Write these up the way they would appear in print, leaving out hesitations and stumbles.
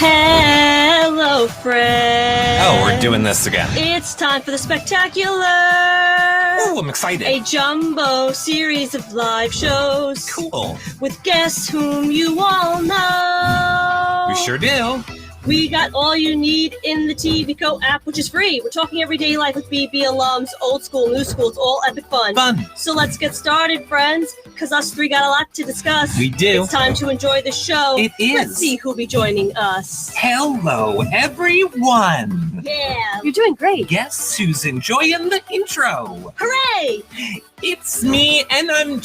Hello, friends. Oh, we're doing this again. It's time for the spectacular. Oh, I'm excited. A jumbo series of live shows. Cool. With guests whom you all know. We sure do. We got all you need in the TVCo app, which is free. We're talking everyday life with BB alums, old school, new school. It's all epic fun. So let's get started, friends, because us three got a lot to discuss. We do. It's time to enjoy the show. It is. Let's see who'll be joining us. Hello, everyone. Yeah. You're doing great. Guess who's enjoying the intro? Hooray! It's me, and I'm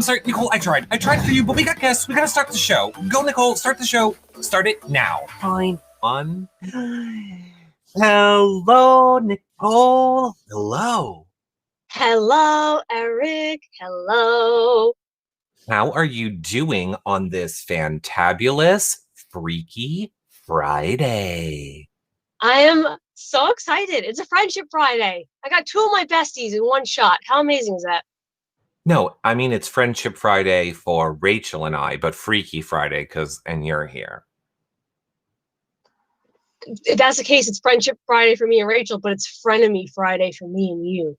sorry, Nicole, I tried for you, but we got guests. We gotta start the show. Go, Nicole, start the show. Start it now. Fine. One. Hello, Nicole. Hello. Hello, Eric. Hello. How are you doing on this fantabulous, freaky Friday? I am so excited. It's a Friendship Friday. I got two of my besties in one shot. How amazing is that? No, I mean, it's Friendship Friday for Rachel and I, but Freaky Friday and you're here. If that's the case, it's Friendship Friday for me and Rachel, but it's Frenemy Friday for me and you.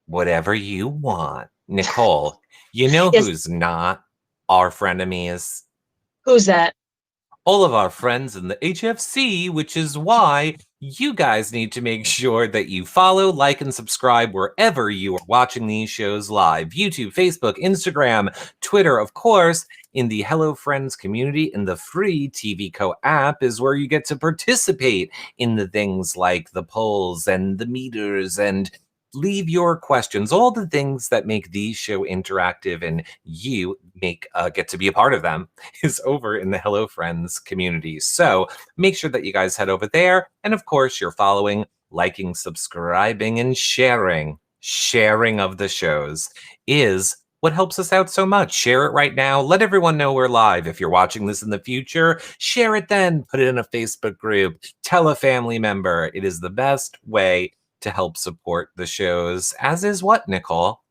Whatever you want. Nicole, you know Yes. Who's not our frenemies? Who's that? All of our friends in the HFC, which is why you guys need to make sure that you follow, like, and subscribe wherever you are watching these shows live. YouTube, Facebook, Instagram, Twitter, of course. In the Hello Friends community, in the free TVCo app is where you get to participate in the things like the polls and the meters and leave your questions, all the things that make these show interactive and you get to be a part of them is over in the Hello Friends community. So make sure that you guys head over there. And of course, you're following, liking, subscribing, and sharing. Sharing of the shows is what helps us out so much. Share it right now. Let everyone know we're live. If you're watching this in the future, share it then. Put it in a Facebook group. Tell a family member. It is the best way to help support the shows, as is what, Nicole?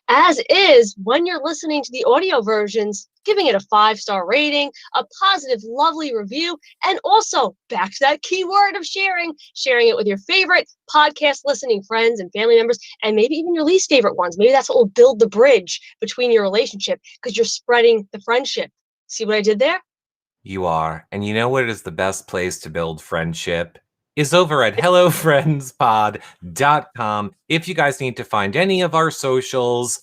As is, when you're listening to the audio versions, giving it a 5-star rating, a positive, lovely review, and also back to that key word of sharing it with your favorite podcast listening friends and family members, and maybe even your least favorite ones. Maybe that's what will build the bridge between your relationship because you're spreading the friendship. See what I did there? You are. And you know what is the best place to build friendship? Is over at hellofriendspod.com. If you guys need to find any of our socials,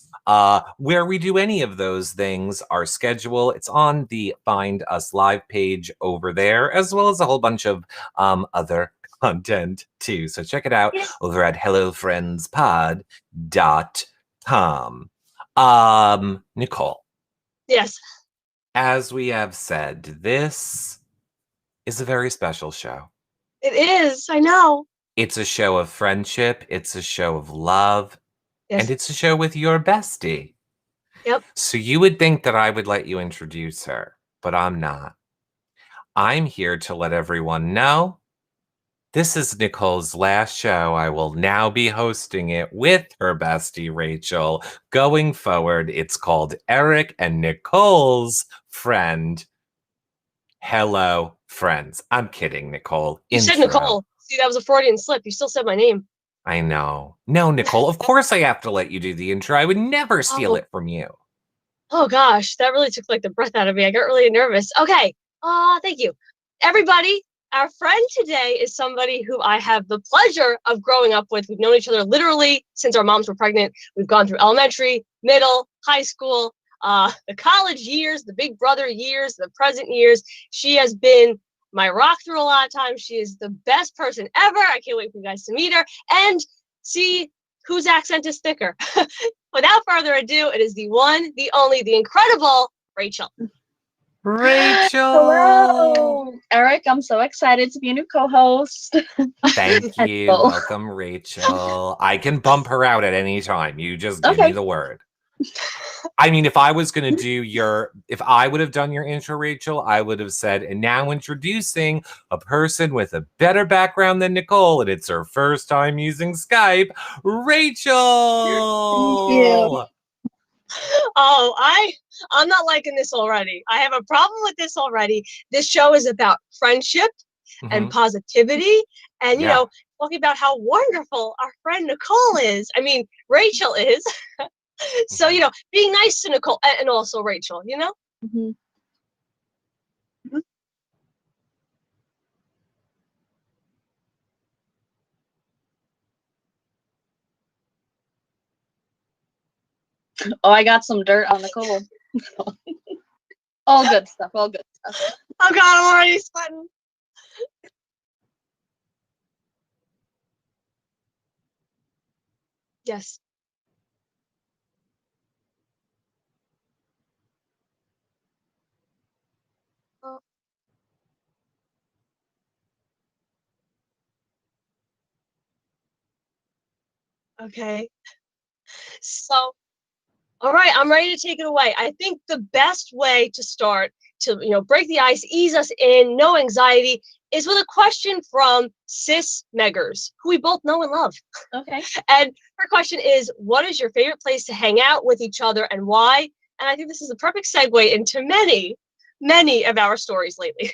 where we do any of those things, our schedule, it's on the Find Us Live page over there, as well as a whole bunch of other content too. So check it out over at hellofriendspod.com. Nicole. Yes. As we have said, this is a very special show. It is. I know. It's a show of friendship. It's a show of love. Yes. And it's a show with your bestie. Yep. So you would think that I would let you introduce her, but I'm not. I'm here to let everyone know this is Nicole's last show. I will now be hosting it with her bestie, Rachel. Going forward, it's called Eric and Nicole's Friend. Hello, Friends. I'm kidding, Nicole. You said Nicole. See, that was a Freudian slip. You still said my name. I know. No, Nicole, of course I have to let you do the intro. I would never steal it from you. Oh, gosh. That really took, the breath out of me. I got really nervous. Okay. Thank you. Everybody, our friend today is somebody who I have the pleasure of growing up with. We've known each other literally since our moms were pregnant. We've gone through elementary, middle, high school, the college years, the big brother years, the present years. She has been my rock through a lot of times. She is the best person ever. I can't wait for you guys to meet her and see whose accent is thicker. Without further ado, it is the one, the only, the incredible Rachel. Rachel! Hello! Eric, I'm so excited to be a new co-host. Thank you. Welcome, Rachel. I can bump her out at any time. You just give me the word. I mean, if I was going to do if I would have done your intro, Rachel, I would have said, and now introducing a person with a better background than Nicole, and it's her first time using Skype, Rachel. Thank you. Oh, I'm not liking this already. I have a problem with this already. This show is about friendship and Mhm. positivity and Yeah. talking about how wonderful our friend Nicole is. I mean, Rachel is. So, Mhm. being nice to Nicole and also Rachel. Mhm. Oh, I got some dirt on Nicole. All good stuff. All good stuff. Oh God, I'm already sweating. Yes. Oh, okay. So, all right, I'm ready to take it away. I think the best way to start to, break the ice, ease us in, no anxiety, is with a question from Sis Meggers, who we both know and love. Okay. And her question is, what is your favorite place to hang out with each other and why? And I think this is a perfect segue into many, many of our stories lately.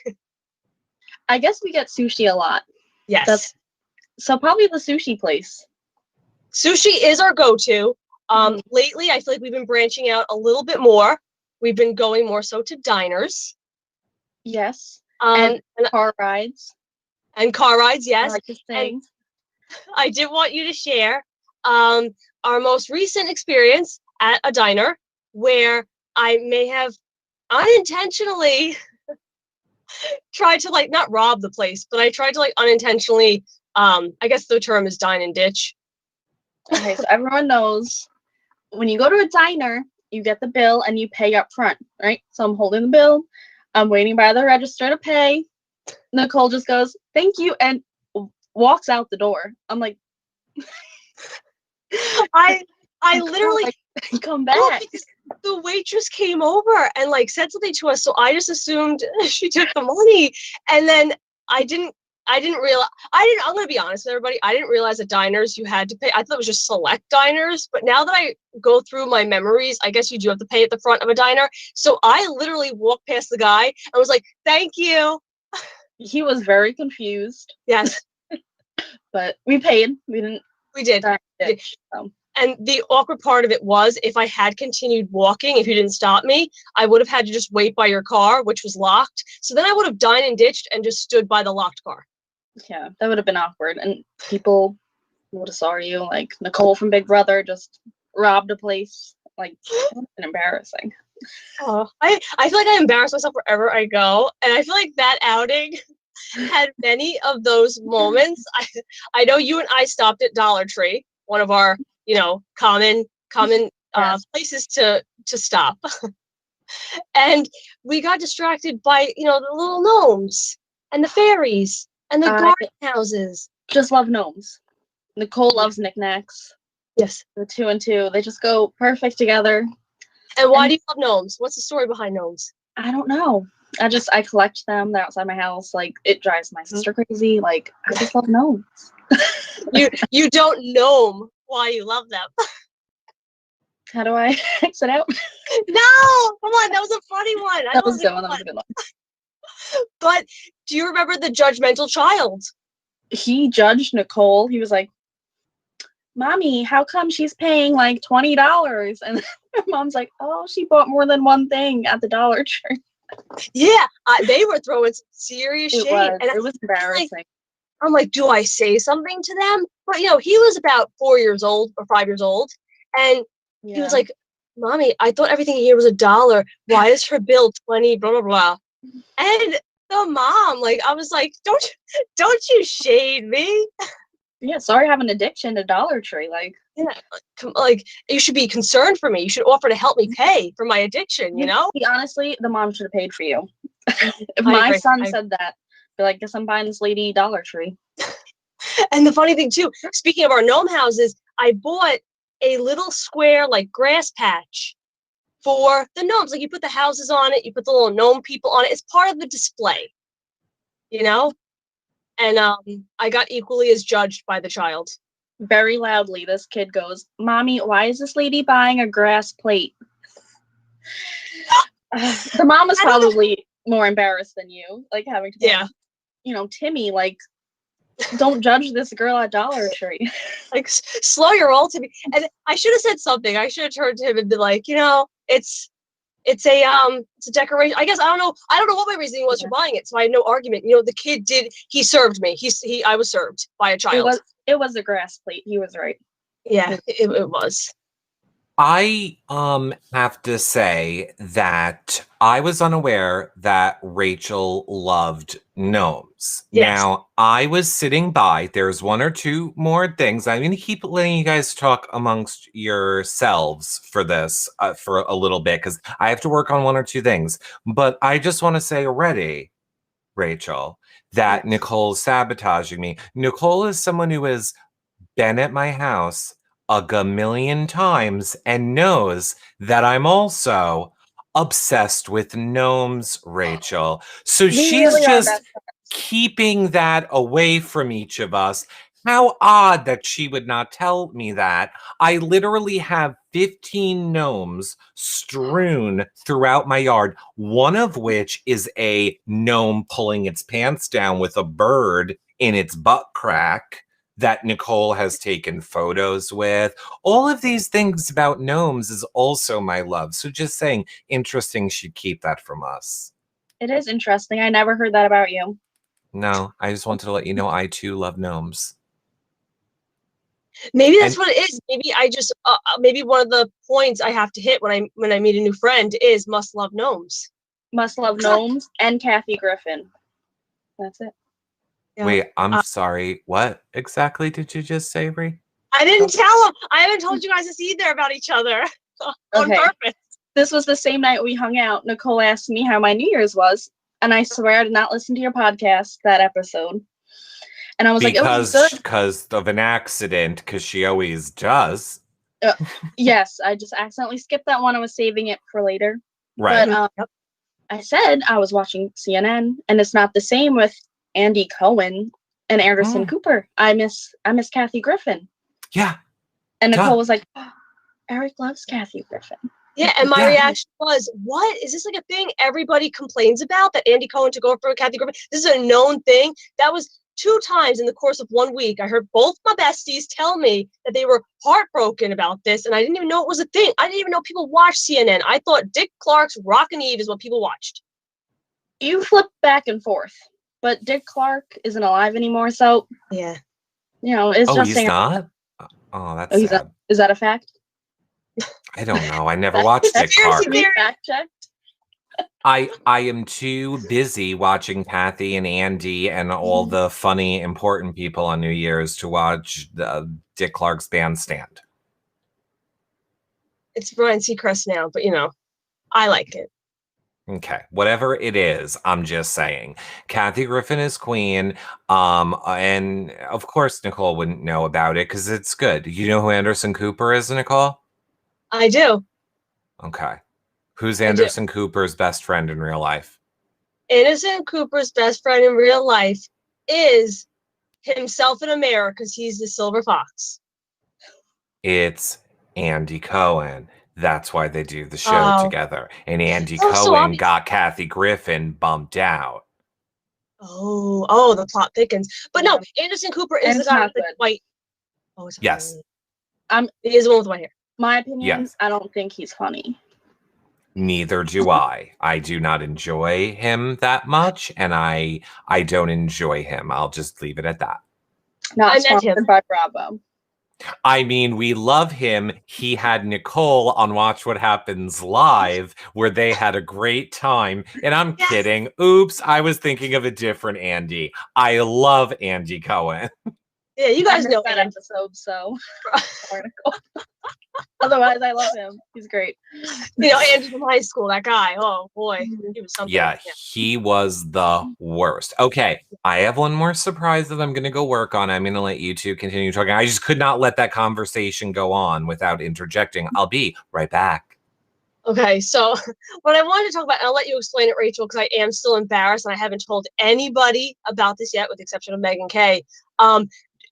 I guess we get sushi a lot. Yes. So probably the sushi place. Sushi is our go-to. Mhm. Lately, I feel like we've been branching out a little bit more. We've been going more so to diners. Yes. Um, and, Car rides. and car rides, I yes. like to And say. I did want you to share our most recent experience at a diner where I may have unintentionally tried to like not rob the place, but I tried to like unintentionally, I guess the term is dine and ditch. Okay, so everyone knows when you go to a diner, you get the bill and you pay up front, right? So I'm holding the bill. I'm waiting by the register to pay. Nicole just goes, "Thank you," and walks out the door. I'm like, I I Nicole, literally like, come well, back. because the waitress came over and like said something to us, so I just assumed she took the money, and then I didn't. I didn't realize. I didn't. I'm gonna be honest with everybody. I didn't realize at diners you had to pay. I thought it was just select diners, but now that I go through my memories, I guess you do have to pay at the front of a diner. So I literally walked past the guy and was like, "Thank you." He was very confused, Yes, but we paid. We didn't we did. dine We did. ditch. So And the awkward part of it was if I had continued walking, if you didn't stop me, I would have had to just wait by your car, which was locked. So then I would have dined and ditched and just stood by the locked car. yeah, that would have been awkward, and people would have saw you. Like Nicole from Big Brother just robbed a place. Like, it would have been embarrassing. Oh, I feel like I embarrass myself wherever I go. And I feel like that outing had many of those moments. I know you and I stopped at Dollar Tree, one of our, common Yes. places to stop. And we got distracted by, the little gnomes and the fairies and the I garden houses. just love gnomes. Nicole loves knickknacks. Yes. The two and two, they just go perfect together. And why And do you love gnomes? What's the story behind gnomes? I don't know. I collect them. They're outside my house. Like, it drives my sister crazy. Like, I just love gnomes. You don't gnome why you love them. How do I exit out? No, come on, that was a funny one. I That know it was was a a good good one. That was one. a good one. But do you remember the judgmental child? He judged Nicole. He was like, "Mommy, how come she's paying like $20?" And her mom's like, "Oh, she bought more than one thing at the Dollar Tree." Yeah, they were throwing some serious It shade, was. and It was embarrassing. I'm like, do I say something to them? But he was about 4 years old or 5 years old, and he was Yeah. like, "Mommy, I thought everything here was $1. Why is her bill 20? Blah blah blah." And the mom, like, I was like, don't you shade me? Yeah. Sorry, I have an addiction to Dollar Tree. Like, Yeah, like you should be concerned for me. You should offer to help me pay for my addiction. honestly, the mom should have paid for you. If I my agree. son said that, be like, "Guess I'm buying this lady Dollar Tree." And the funny thing too, speaking of our gnome houses, I bought a little square like grass patch for the gnomes. Like you put the houses on it, you put the little gnome people on it. It's part of the display, you know. And I got equally as judged by the child. very loudly, this kid goes, "Mommy, why is this lady buying a grass plate?" The mom was probably more embarrassed than you, like having to, Yeah. Timmy, like, don't judge this girl at Dollar Tree. Like, slow your roll to me. And I should have said something. I should have turned to him and been like, it's a decoration. I guess I don't know what my reasoning was for buying it, so I had no argument. The kid he served me. I was served by a child. It was a grass plate. He was right. Yeah, it was. I have to say that I was unaware that Rachel loved gnomes. Yes. Now, I was sitting by. There's one or two more things. I'm going to keep letting you guys talk amongst yourselves for this for a little bit because I have to work on one or two things. But I just want to say already, Rachel, that Yes. Nicole's sabotaging me. Nicole is someone who has been at my house a gamillion times and knows that I'm also obsessed with gnomes, Rachel. So We she's really are just best friends. keeping that away from each of us. How odd that she would not tell me that. I literally have 15 gnomes strewn throughout my yard, one of which is a gnome pulling its pants down with a bird in its butt crack that Nicole has taken photos with. All of these things about gnomes is also my love. So just saying, interesting she'd keep that from us. It is interesting. I never heard that about you. No, I just wanted to let you know I too love gnomes. Maybe that's what it is. Maybe I just maybe one of the points I have to hit when I meet a new friend is must love gnomes. Must love gnomes and Kathy Griffin. That's it. Yeah. Wait, I'm sorry. What exactly did you just say, Ree? I didn't tell him. I haven't told you guys this either about each other on purpose. This was the same night we hung out. Nicole asked me how my New Year's was, and I swear I did not listen to your podcast that episode. And I was like, it was good. Because of an accident, because she always does. Yes, I just accidentally skipped that one. I was saving it for later. Right. But I said I was watching CNN, and it's not the same with Andy Cohen and Anderson Cooper. I miss Kathy Griffin. Yeah. And Nicole was like, oh, Eric loves Kathy Griffin. Yeah, and my reaction was, what? Is this like a thing everybody complains about, that Andy Cohen took over for Kathy Griffin? This is a known thing. That was 2 times in the course of 1 week. I heard both my besties tell me that they were heartbroken about this, and I didn't even know it was a thing. I didn't even know people watched CNN. I thought Dick Clark's Rockin' Eve is what people watched. You flip back and forth, but Dick Clark isn't alive anymore, so yeah, it's just. He's not? Oh, that's sad. Is that a fact? I don't know. I never watched Dick Clark. Fact checked. I am too busy watching Kathy and Andy and all the funny, important people on New Year's to watch Dick Clark's Bandstand. It's Ryan Seacrest now, but I like it. Okay, whatever it is, I'm just saying. Kathy Griffin is queen, and of course Nicole wouldn't know about it because it's good. You know who Anderson Cooper is, Nicole? I do. Okay. Who's Anderson Cooper's best friend in real life? Anderson Cooper's best friend in real life is himself in a mirror because he's the silver fox. It's Andy Cohen. That's why they do the show together. And Andy Cohen got Kathy Griffin bumped out. Oh, the plot thickens. But no, Anderson Cooper is the guy with the white. Oh, it's yes. He is the one with white hair. My opinion, I don't think he's funny. Neither do I. I do not enjoy him that much, and I don't enjoy him. I'll just leave it at that. Not sponsored by Bravo. I mean, we love him. He had Nicole on Watch What Happens Live, where they had a great time. And I'm kidding. Oops, I was thinking of a different Andy. I love Andy Cohen. Yeah, you guys know that episode, so. Otherwise, I love him. He's great. Andy from high school, that guy. Oh, boy. He was something. Yeah, he was the worst. Okay, I have one more surprise that I'm going to go work on. I'm going to let you two continue talking. I just could not let that conversation go on without interjecting. I'll be right back. Okay, so what I wanted to talk about, and I'll let you explain it, Rachel, because I am still embarrassed and I haven't told anybody about this yet, with the exception of Megan Kay.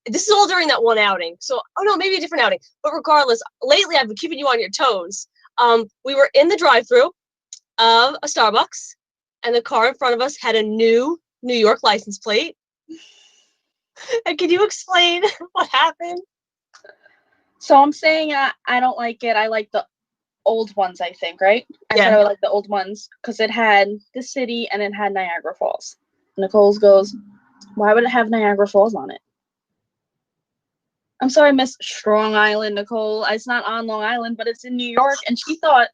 this is all during that one outing. So, oh no, maybe a different outing. But regardless, lately I've been keeping you on your toes. We were in the drive-thru of a Starbucks, and the car in front of us had a new New York license plate. And can you explain what happened? So I'm saying I don't like it. I like the old ones, I think, right? I said Yeah. I like the old ones because it had the city and it had Niagara Falls. Nicole's goes, why would it have Niagara Falls on it? I'm sorry, Miss Strong Island, Nicole. It's not on Long Island, but it's in New York, and she thought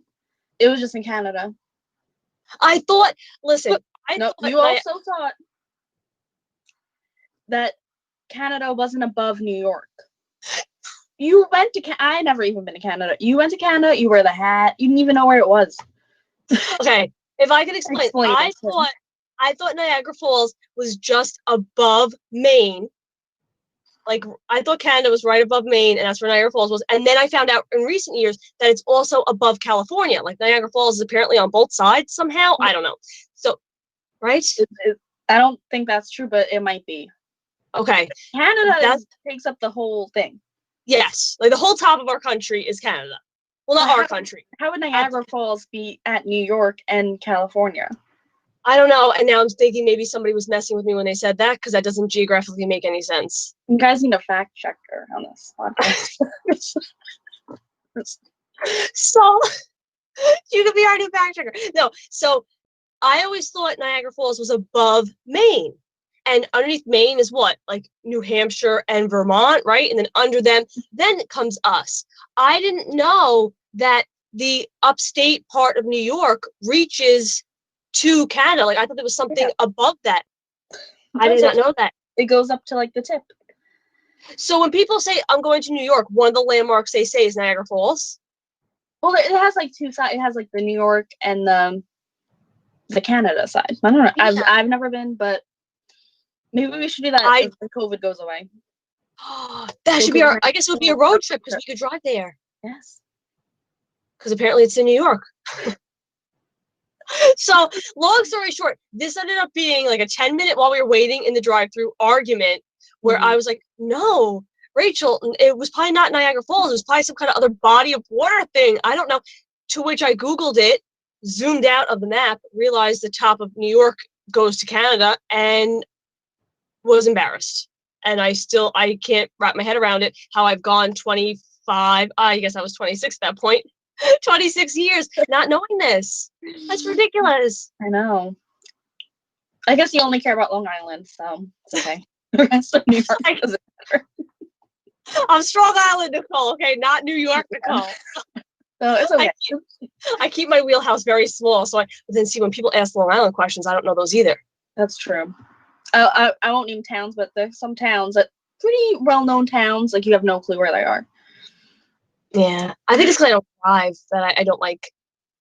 it was just in Canada. I thought, listen, No, you also thought that Canada wasn't above New York. You went to I never even been to Canada. You went to Canada, you wear the hat, you didn't even know where it was. Okay, if I could explain I thought Niagara Falls was just above Maine. Like, I thought Canada was right above Maine, and that's where Niagara Falls was. And then I found out in recent years that it's also above California. Like, Niagara Falls is apparently on both sides somehow. I don't know. So, right? I don't think that's true, but it might be. Okay. Canada takes up the whole thing. Yes. Like, the whole top of our country is Canada. Well, not our country. How would Niagara Falls be at New York and California? I don't know. And now I'm thinking maybe somebody was messing with me when they said that, because that doesn't geographically make any sense. You guys need a fact checker on this podcast. So, you could be our new fact checker. No, so I always thought Niagara Falls was above Maine. And underneath Maine is what? Like New Hampshire and Vermont, right? And then under them, then comes us. I didn't know that the upstate part of New York reaches to Canada. Like, I thought there was something above that. I did not know that. It goes up to like the tip. So when people say I'm going to New York, one of the landmarks they say is Niagara Falls. Well, it has like two sides. It has like the New York and the Canada side. I don't know. Yeah. I've never been, but maybe we should do that if the COVID goes away. That should be I guess it would be a road trip because we could drive there. Yes. Because apparently it's in New York. So, long story short, this ended up being like a 10-minute while we were waiting in the drive-thru argument where I was like, no, Rachel, it was probably not Niagara Falls. It was probably some kind of other body of water thing. I don't know. To which I Googled it, zoomed out of the map, realized the top of New York goes to Canada, and was embarrassed. And I can't wrap my head around it, how I've gone 25, I guess I was 26 at that point, 26 years not knowing this. That's ridiculous. I know. I guess you only care about Long Island, so it's okay. The rest of New York doesn't matter. I'm Strong Island, Nicole, okay? Not New York, Nicole. So it's okay. I keep my wheelhouse very small, so but then see when people ask Long Island questions, I don't know those either. That's true. I won't name towns, but there's some towns that pretty well-known towns, like you have no clue where they are. Yeah, I think it's because I don't drive that I don't like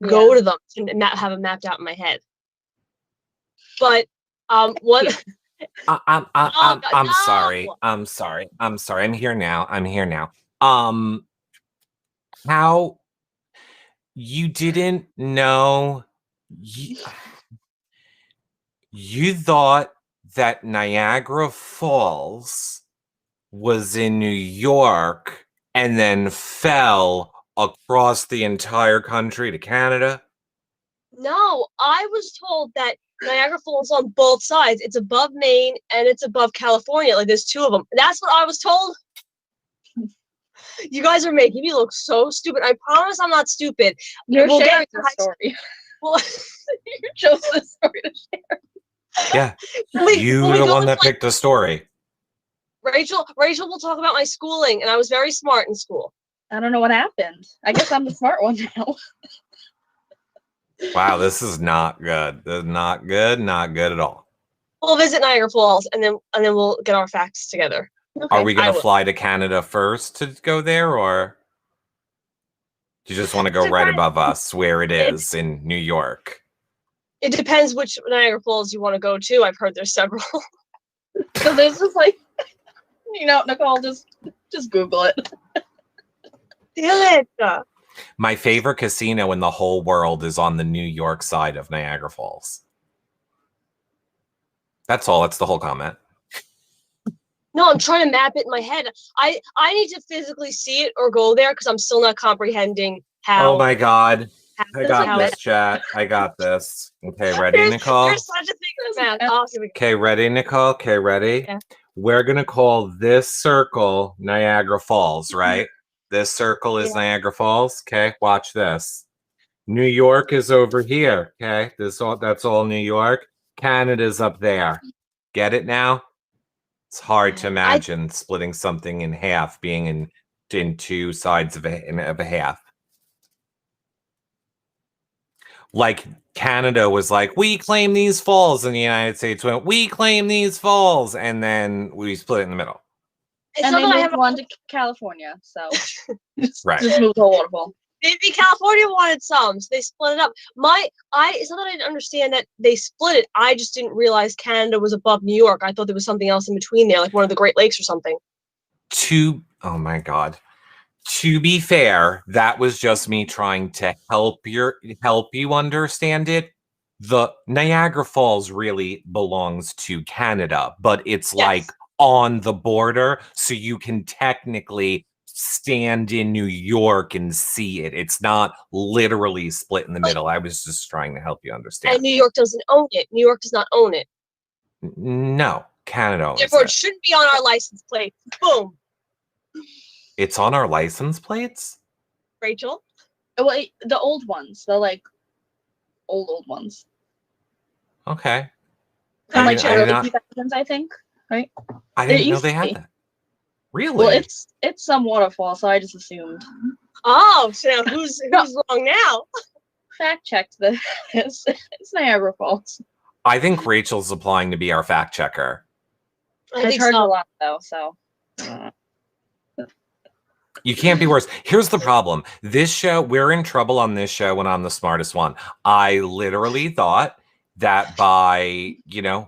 go to them and not have them mapped out in my head. But what? I'm sorry. I'm sorry. I'm here now. How you didn't know? You thought that Niagara Falls was in New York and then fell across the entire country to Canada? No, I was told that Niagara Falls on both sides. It's above Maine and it's above California. Like, there's two of them. That's what I was told. You guys are making me look so stupid. I promise I'm not stupid. You're sharing the story. Well, you chose this story to share. Yeah, you were the one that picked the story. Rachel will talk about my schooling, and I was very smart in school. I don't know what happened. I guess I'm the smart one now. Wow, this is not good. This is not good. Not good at all. We'll visit Niagara Falls, and then we'll get our facts together. Okay. Are we going to fly to Canada first to go there, or do you just want to go right above us where it is in New York? It depends which Niagara Falls you want to go to. I've heard there's several. So there's just like, Nicole, just Google it. Damn it. My favorite casino in the whole world is on the New York side of Niagara Falls. That's all. That's the whole comment. No, I'm trying to map it in my head. I need to physically see it or go there because I'm still not comprehending how. Oh my God. I It's got like this, that. chat. I got this. Okay, ready, Nicole? You're such a thing of math. Oh, here we go. Okay, ready, Nicole? Okay, ready? Yeah. We're going to call this circle Niagara Falls, right? This circle is Yeah. Niagara Falls. Okay, watch this. New York is over here. Okay, that's all New York. Canada's up there. Get it now? It's hard to imagine splitting something in half, being in two sides of a half. Like Canada was like, we claim these falls, and the United States went, we claim these falls, and then we split it in the middle. It's And not they that I moved have one to California, so Right. just moved the whole waterfall. maybe California wanted some, so they split it up. It's not that I didn't understand that they split it. I just didn't realize Canada was above New York. I thought there was something else in between there, like one of the Great Lakes or something. Oh my God. To be fair, that was just me trying to help you understand it. The Niagara Falls really belongs to Canada, but it's Yes. like on the border, so you can technically stand in New York and see it. It's not literally split in the middle. I was just trying to help you understand. And New York doesn't own it. New York does not own it. No, Canada owns Therefore, it it. shouldn't be on our license plate. Boom. It's on our license plates? Rachel? Well, the old ones, the like old ones. Okay. From like Gotcha. the I did early not- 2000s, I think. Right? I didn't know used they to had be. that. Really? Well, it's some waterfall, so I just assumed. Oh, so now who's wrong now? Fact checked this. It's Niagara Falls. I think Rachel's applying to be our fact checker. I I think charge so. a lot though, so. You can't be worse. Here's the problem. This show, we're in trouble on this show when I'm the smartest one. I literally thought that by,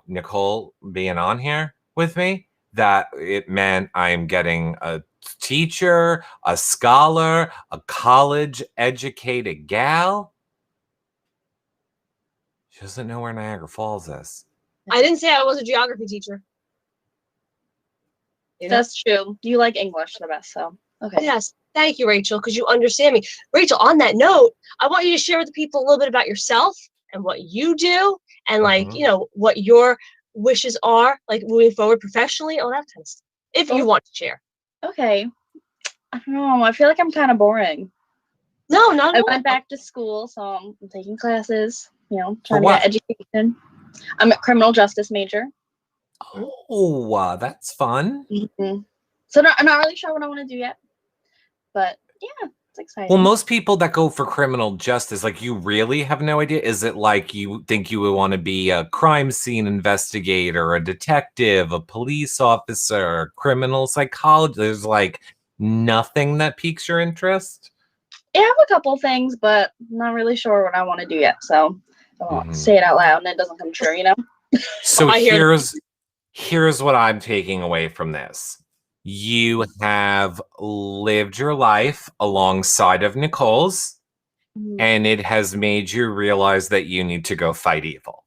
Nicole being on here with me, that it meant I'm getting a teacher, a scholar, a college educated gal. She doesn't know where Niagara Falls is. I didn't say I was a geography teacher. You know? That's true. You like English the best, so okay. Yes. Thank you, Rachel, because you understand me. Rachel, on that note, I want you to share with the people a little bit about yourself and what you do and what your wishes are, like moving forward professionally, all that kind of stuff. If you want to share. Okay. I don't know. I feel like I'm kind of boring. No, not I at all. went back to school, so I'm taking classes, For trying to what? get education. I'm a criminal justice major. Oh, that's fun. Mm-hmm. So I'm not really sure what I want to do yet. But yeah, it's exciting. Well, most people that go for criminal justice, like, you really have no idea. Is it like you think you would want to be a crime scene investigator, a detective, a police officer, a criminal psychologist? There's like nothing that piques your interest? I have a couple things, but I'm not really sure what I want to do yet. So I won't Mhm. say it out loud and it doesn't come true, So I hear here's what I'm taking away from this. You have lived your life alongside of Nicole's, and it has made you realize that you need to go fight evil.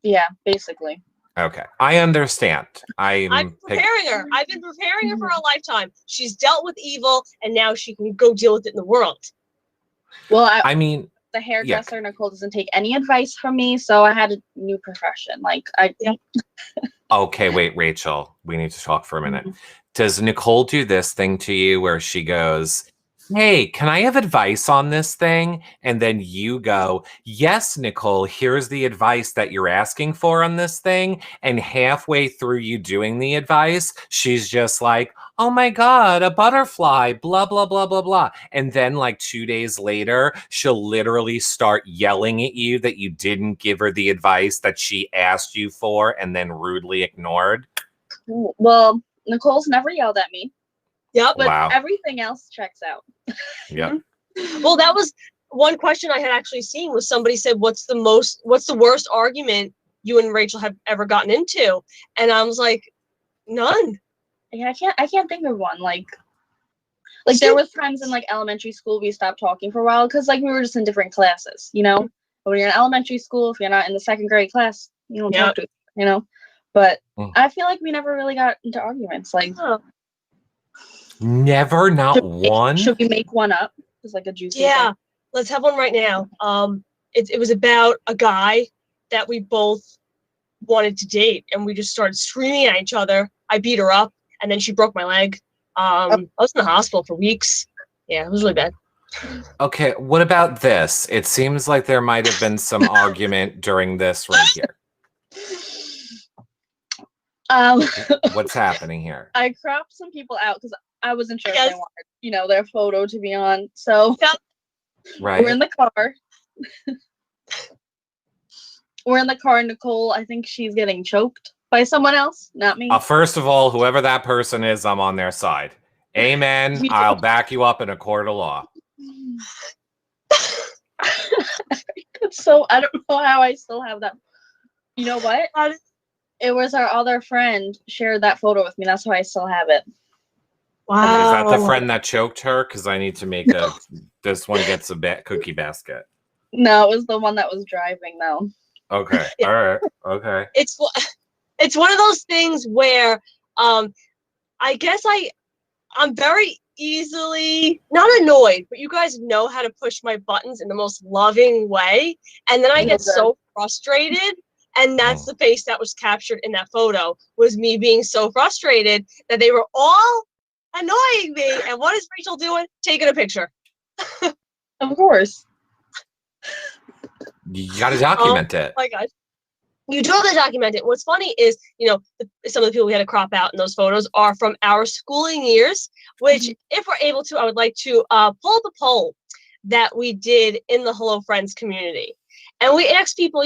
Yeah, basically. Okay, I understand. I'm preparing her. I've been preparing her for a lifetime. She's dealt with evil, and now she can go deal with it in the world. Well, I mean, the hairdresser, Nicole doesn't take any advice from me, so I had a new profession. okay, wait, Rachel, we need to talk for a minute. Does Nicole do this thing to you where she goes, hey, can I have advice on this thing? And then you go, yes, Nicole, here's the advice that you're asking for on this thing. And halfway through you doing the advice, she's just like, oh my God, a butterfly, blah, blah, blah, blah, blah. And then like 2 days later, she'll literally start yelling at you that you didn't give her the advice that she asked you for and then rudely ignored. Well, Nicole's never yelled at me. Yep. But Wow. everything else checks out. Yep. Well, that was one question I had actually seen was somebody said, what's the worst argument you and Rachel have ever gotten into? And I was like, none. Yeah, I can't think of one. Like there was times in like elementary school we stopped talking for a while because like we were just in different classes, But when you're in elementary school, if you're not in the second grade class, you don't talk to each other, But Mm. I feel like we never really got into arguments. Like, Never, not one. should we make one up? It's like a juicy Yeah, thing. let's have one right now. It was about a guy that we both wanted to date, and we just started screaming at each other. I beat her up, and then she broke my leg. I was in the hospital for weeks. Yeah, it was really bad. Okay, what about this? It seems like there might have been some argument during this right here. What's happening here? I cropped some people out because I wasn't sure if they wanted, their photo to be on. So Right. we're in the car. We're in the car, and Nicole, I think she's getting choked by someone else, not me. First of all, whoever that person is, I'm on their side. Amen. I'll back you up in a court of law. So I don't know how I still have that. You know what? It was our other friend shared that photo with me. That's why I still have it. Wow. Is that the friend that choked her? Because I need to make this one gets a cookie basket. No, it was the one that was driving though. Okay. Yeah. All right. Okay. It's one of those things where I guess I'm very easily not annoyed, but you guys know how to push my buttons in the most loving way, and then I get so frustrated, and that's the face that was captured in that photo, was me being so frustrated that they were all annoying me. And what is Rachel doing? Taking a picture. Of course. You got to document it. Oh my God. You do have to document it. What's funny is, some of the people we had to crop out in those photos are from our schooling years, which if we're able to, I would like to pull up a poll that we did in the Hello Friends community. And we asked people,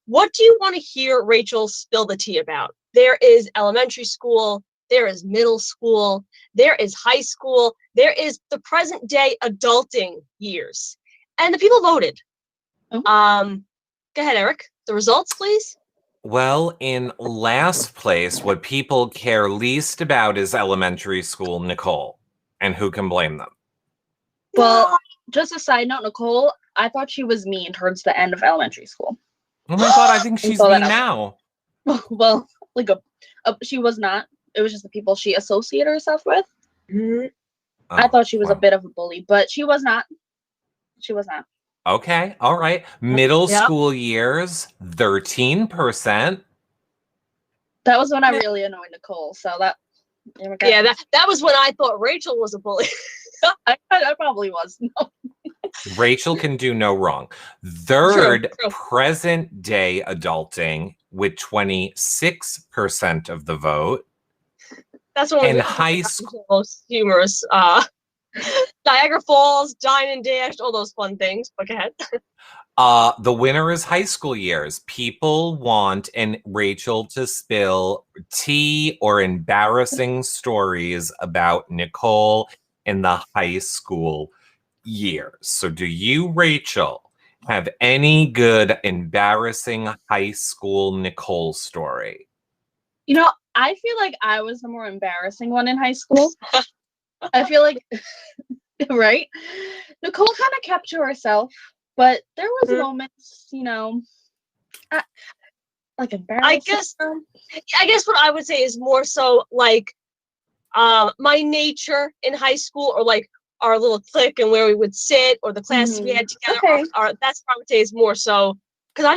what do you want to hear Rachel spill the tea about? There is elementary school, there is middle school, there is high school, there is the present day adulting years. And the people voted. Go ahead, Eric. The results, please. Well, in last place, what people care least about is elementary school, Nicole. And who can blame them? Well, just a side note, Nicole, I thought she was mean towards the end of elementary school. Oh my God, I think she's mean now. Well, she was not. It was just the people she associated herself with. Mm-hmm. I thought she was a bit of a bully, but she was not. She was not. Okay, all right. Middle school years, 13%. That was when I really annoyed Nicole. So that was when I thought Rachel was a bully. I probably was. No. Rachel can do no wrong. Third, true. Present day adulting with 26% of the vote. That's one of the most humorous. Niagara Falls, Dine and Dash, all those fun things. But go ahead. The winner is high school years. People want Rachel to spill tea or embarrassing stories about Nicole in the high school years. So do you, Rachel, have any good embarrassing high school Nicole story? I feel like I was the more embarrassing one in high school. I feel like, right? Nicole kind of kept to herself, but there was moments, like embarrassing. I guess what I would say is more so like my nature in high school, or like our little clique and where we would sit, or the classes we had together. Okay. That's what I would say is more so, because I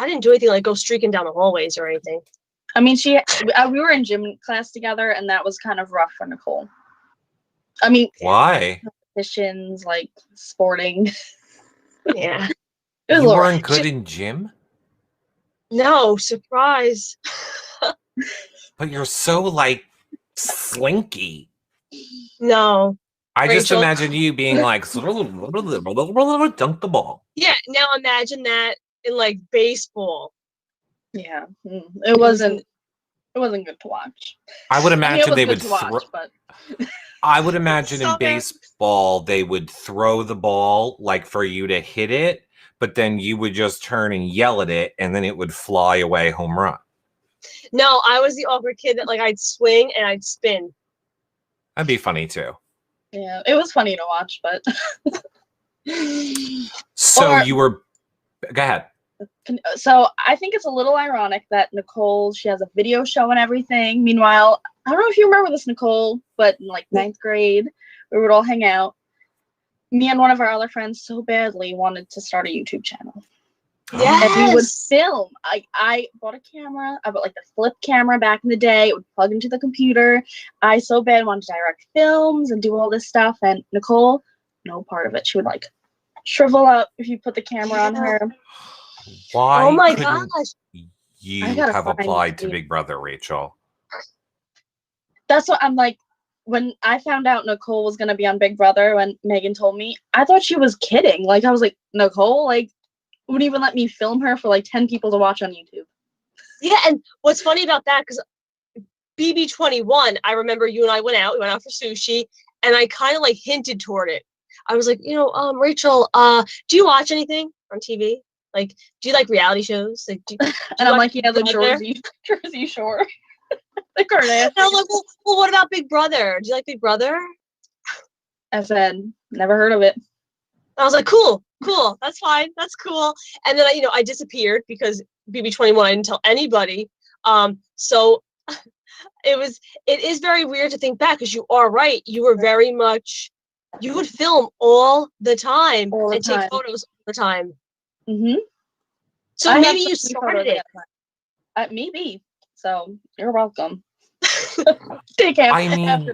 didn't do anything like go streaking down the hallways or anything. I mean, we were in gym class together, and that was kind of rough for Nicole. I mean, why? Competitions, like sporting. Yeah. You weren't good in gym? No, surprise. But you're so like slinky. No. I just imagine you being like dunk the ball. Yeah, now imagine that in like baseball. Yeah, it wasn't good to watch. I would imagine they would but I would imagine in baseball they would throw the ball like for you to hit it, but then you would just turn and yell at it, and then it would fly away home run. No, I was the awkward kid that like I'd swing and I'd spin. That'd be funny too. Yeah, it was funny to watch, but so you were. Go ahead. So I think it's a little ironic that Nicole, she has a video show and everything. Meanwhile, I don't know if you remember this, Nicole, but in like 9th grade, we would all hang out. Me and one of our other friends so badly wanted to start a YouTube channel. Yes. And we would film. I bought a camera. I bought like the flip camera back in the day. It would plug into the computer. I so bad wanted to direct films and do all this stuff. And Nicole, no part of it. She would like shrivel up if you put the camera on her. Why Oh my couldn't gosh. you I gotta have find applied to you. Big Brother, Rachel? That's what I'm like. When I found out Nicole was gonna be on Big Brother, when Megan told me, I thought she was kidding. Like I was like, Nicole, like, wouldn't even let me film her for like 10 people to watch on YouTube. Yeah, and what's funny about that, because BB21, I remember you and I went out for sushi, and I kind of like hinted toward it. I was like, Rachel, do you watch anything on TV? Like, do you like reality shows? Like, do And I'm watch like, yeah, the Big Brother? Jersey Shore. The Kardashians. And I'm like, well, what about Big Brother? Do you like Big Brother? I said, never heard of it. I was like, cool, that's fine, that's cool. And then I disappeared because BB21, I didn't tell anybody. So it is very weird to think back, because you are right. You were very much, you would film all the time and take photos all the time. Mm-hmm. So maybe you started it. Maybe. So you're welcome. Take care. I mean,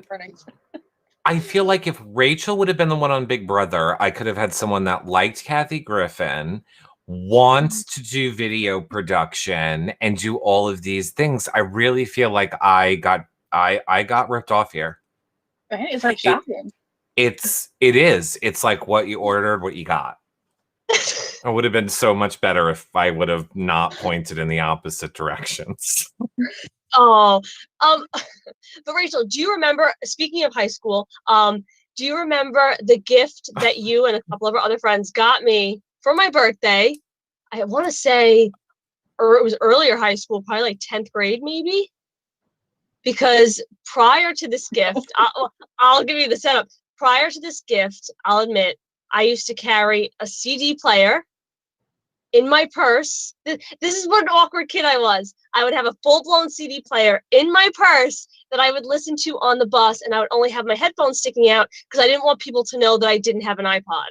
I feel like if Rachel would have been the one on Big Brother, I could have had someone that liked Kathy Griffin, wants to do video production and do all of these things. I really feel like I got ripped off here. Right? It's like shocking. It is. It's like what you ordered, what you got. It would have been so much better if I would have not pointed in the opposite directions. Oh, but Rachel, do you remember, speaking of high school, do you remember the gift that you and a couple of our other friends got me for my birthday? I want to say, or it was earlier high school, probably like 10th grade, maybe. Because prior to this gift, I'll give you the setup. Prior to this gift, I'll admit, I used to carry a CD player in my purse. This is what an awkward kid I was. I would have a full-blown CD player in my purse that I would listen to on the bus, and I would only have my headphones sticking out because I didn't want people to know that I didn't have an iPod.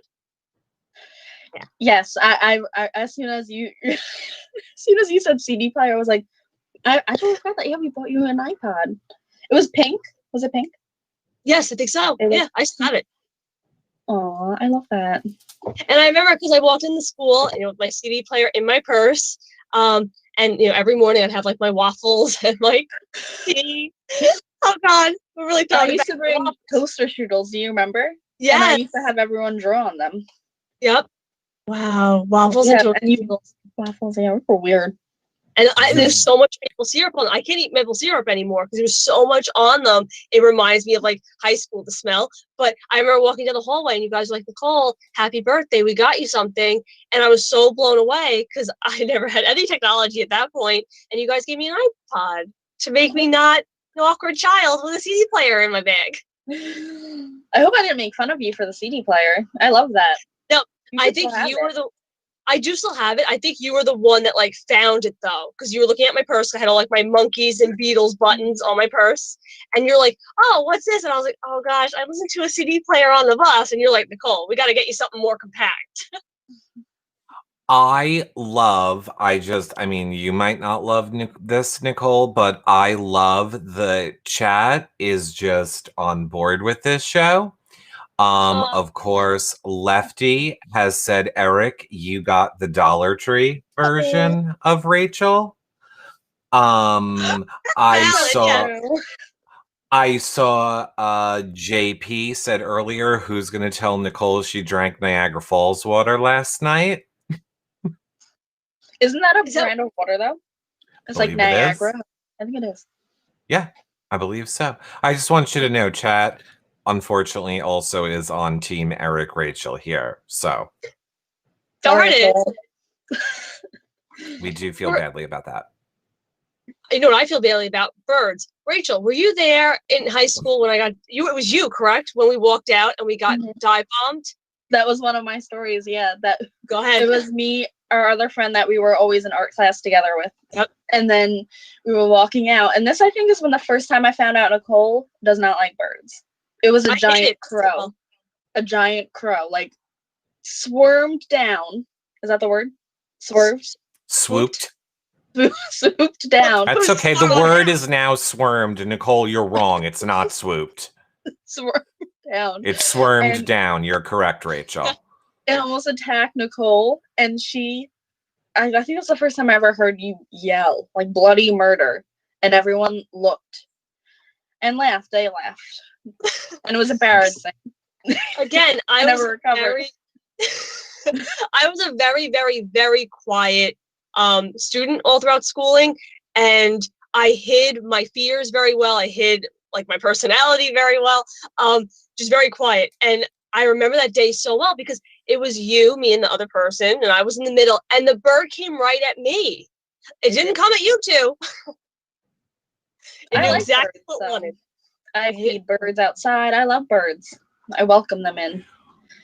Yeah. Yes, I as soon as you said CD player, I was like, I totally forgot that we bought you an iPod. It was pink. Was it pink? Yes, I think so. Yeah, I still have it. Oh, I love that. And I remember because I walked into school, with my CD player in my purse, and every morning I'd have like my waffles and like tea. Oh God, I really thought I used to bring toaster strudels. Do you remember? Yeah. And I used to have everyone draw on them. Yep. Wow, waffles and toaster strudels. Waffles, yeah, were weird. And there's so much maple syrup on them. I can't eat maple syrup anymore because there's so much on them. It reminds me of like high school, the smell. But I remember walking down the hallway and you guys were like, Nicole, happy birthday. We got you something. And I was so blown away because I never had any technology at that point. And you guys gave me an iPod to make me not an awkward child with a CD player in my bag. I hope I didn't make fun of you for the CD player. I love that. No, I think you were I do still have it. I think you were the one that like found it though, because you were looking at my purse. I had all like my Monkeys and Beatles buttons on my purse, and you're like, "Oh, what's this?" And I was like, "Oh gosh, I listened to a CD player on the bus." And you're like, "Nicole, we got to get you something more compact." I mean, you might not love this, Nicole, but I love the chat is just on board with this show. Of course, Lefty has said, Eric, you got the Dollar Tree version of Rachel. I saw JP said earlier, who's going to tell Nicole she drank Niagara Falls water last night? Isn't that a brand of water, though? It's like Niagara. I think it is. Yeah, I believe so. I just want you to know, chat, unfortunately, also is on Team Eric Rachel here. So. Darn it. We do feel badly about that. You know what I feel badly about? Birds. Rachel, were you there in high school when I got you? It was you, correct? When we walked out and we got dive bombed? That was one of my stories, yeah. Go ahead. It was me. our other friend that we were always in art class together with. Yep. And then we were walking out, and this I think is when the first time I found out Nicole does not like birds. It was a giant crow. A giant crow, like swarmed down. Is that the word? Swerved? Swooped. Swooped down. That's okay. The word is now swarmed. Nicole, you're wrong. It's not swooped. Swarmed down. It's swarmed down. You're correct, Rachel. It almost attacked Nicole, and I think it was the first time I ever heard you yell, like bloody murder. And everyone looked and laughed. They laughed. And it was embarrassing. Again, I never recovered. I was a very, very, very quiet student all throughout schooling, and I hid my fears very well. I hid like my personality very well, just very quiet. And I remember that day so well because it was you, me, and the other person, and I was in the middle, and the bird came right at me. It didn't come at you two. It knew exactly what it wanted. I feed birds outside. I love birds. I welcome them in.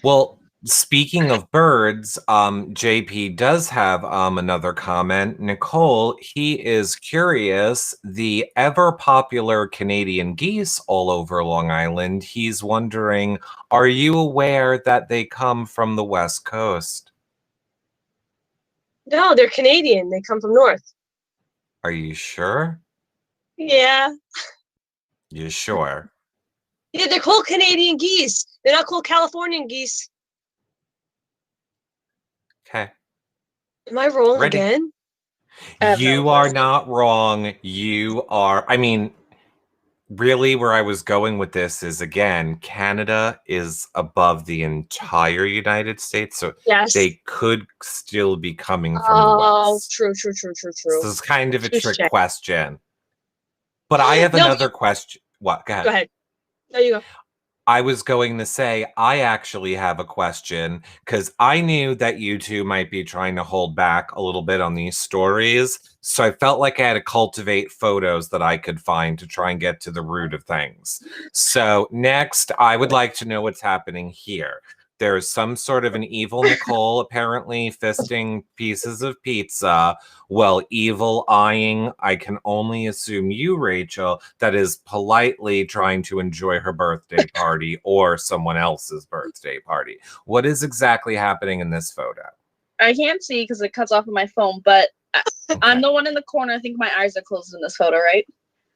Well, speaking of birds, JP does have another comment. Nicole, he is curious. The ever popular Canadian geese all over Long Island, he's wondering, are you aware that they come from the West Coast? No, they're Canadian. They come from north. Are you sure? Yeah. You sure? Yeah, they're called Canadian geese. They're not called Californian geese. Okay. Am I wrong Ready. again? You are not wrong. You are, I mean, really where I was going with this is, again, Canada is above the entire United States, so yes, they could still be coming from the West. Oh, true. This is kind of a trick question. But I have another question. What? Go ahead. Go ahead. There you go. I was going to say, I actually have a question because I knew that you two might be trying to hold back a little bit on these stories. So I felt like I had to cultivate photos that I could find to try and get to the root of things. So next, I would like to know what's happening here. There's some sort of an evil Nicole apparently fisting pieces of pizza. Well, evil eyeing, I can only assume you, Rachel, that is politely trying to enjoy her birthday party or someone else's birthday party. What is exactly happening in this photo? I can't see because it cuts off of my phone, but I'm the one in the corner. I think my eyes are closed in this photo, right?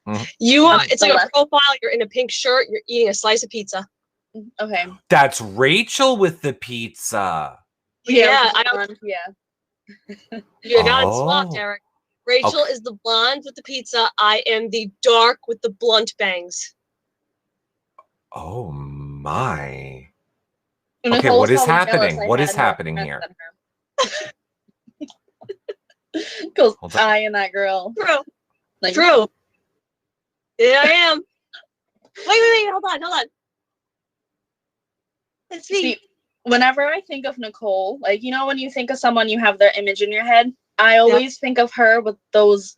Mm-hmm. You are. It's like a profile. You're in a pink shirt. You're eating a slice of pizza. Okay. That's Rachel with the pizza. Yeah. You're not swapped, Eric. Rachel is the blonde with the pizza. I am the dark with the blunt bangs. Oh my. Okay, what is happening? What is happening here? Because I and that girl. True. True. Yeah, I am. Wait. Hold on. Let's see. Whenever I think of Nicole, like, you know, when you think of someone, you have their image in your head. I always think of her with those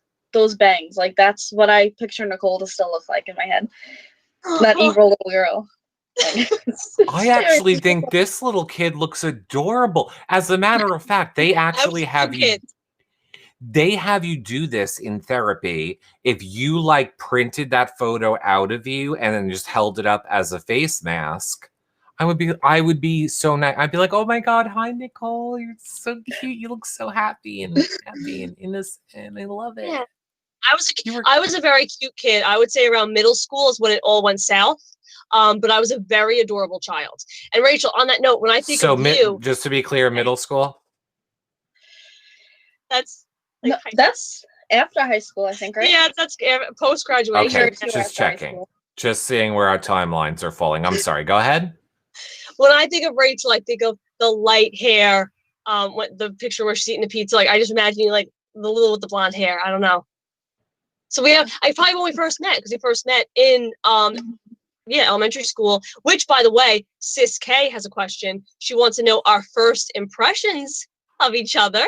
bangs. Like, that's what I picture Nicole to still look like in my head. That evil little girl. I actually think this little kid looks adorable. As a matter of fact, they actually have you. They have you do this in therapy. If you like printed that photo out of you and then just held it up as a face mask, I would be so nice. I'd be like, oh my God, hi Nicole. You're so cute. You look so happy and innocent. And I love it. Yeah. I was a very cute kid. I would say around middle school is when it all went south. But I was a very adorable child. And Rachel, on that note, when I think of you, just to be clear, middle school. That's that's after high school, I think, right? Yeah, that's post graduation. Okay, just checking, just seeing where our timelines are falling. I'm sorry. Go ahead. When I think of Rachel, I think of the light hair. The picture where she's eating the pizza. Like, I just imagine you like the little with the blonde hair. I don't know. So I probably when we first met, because we first met in elementary school, which, by the way, Sis K has a question. She wants to know our first impressions of each other,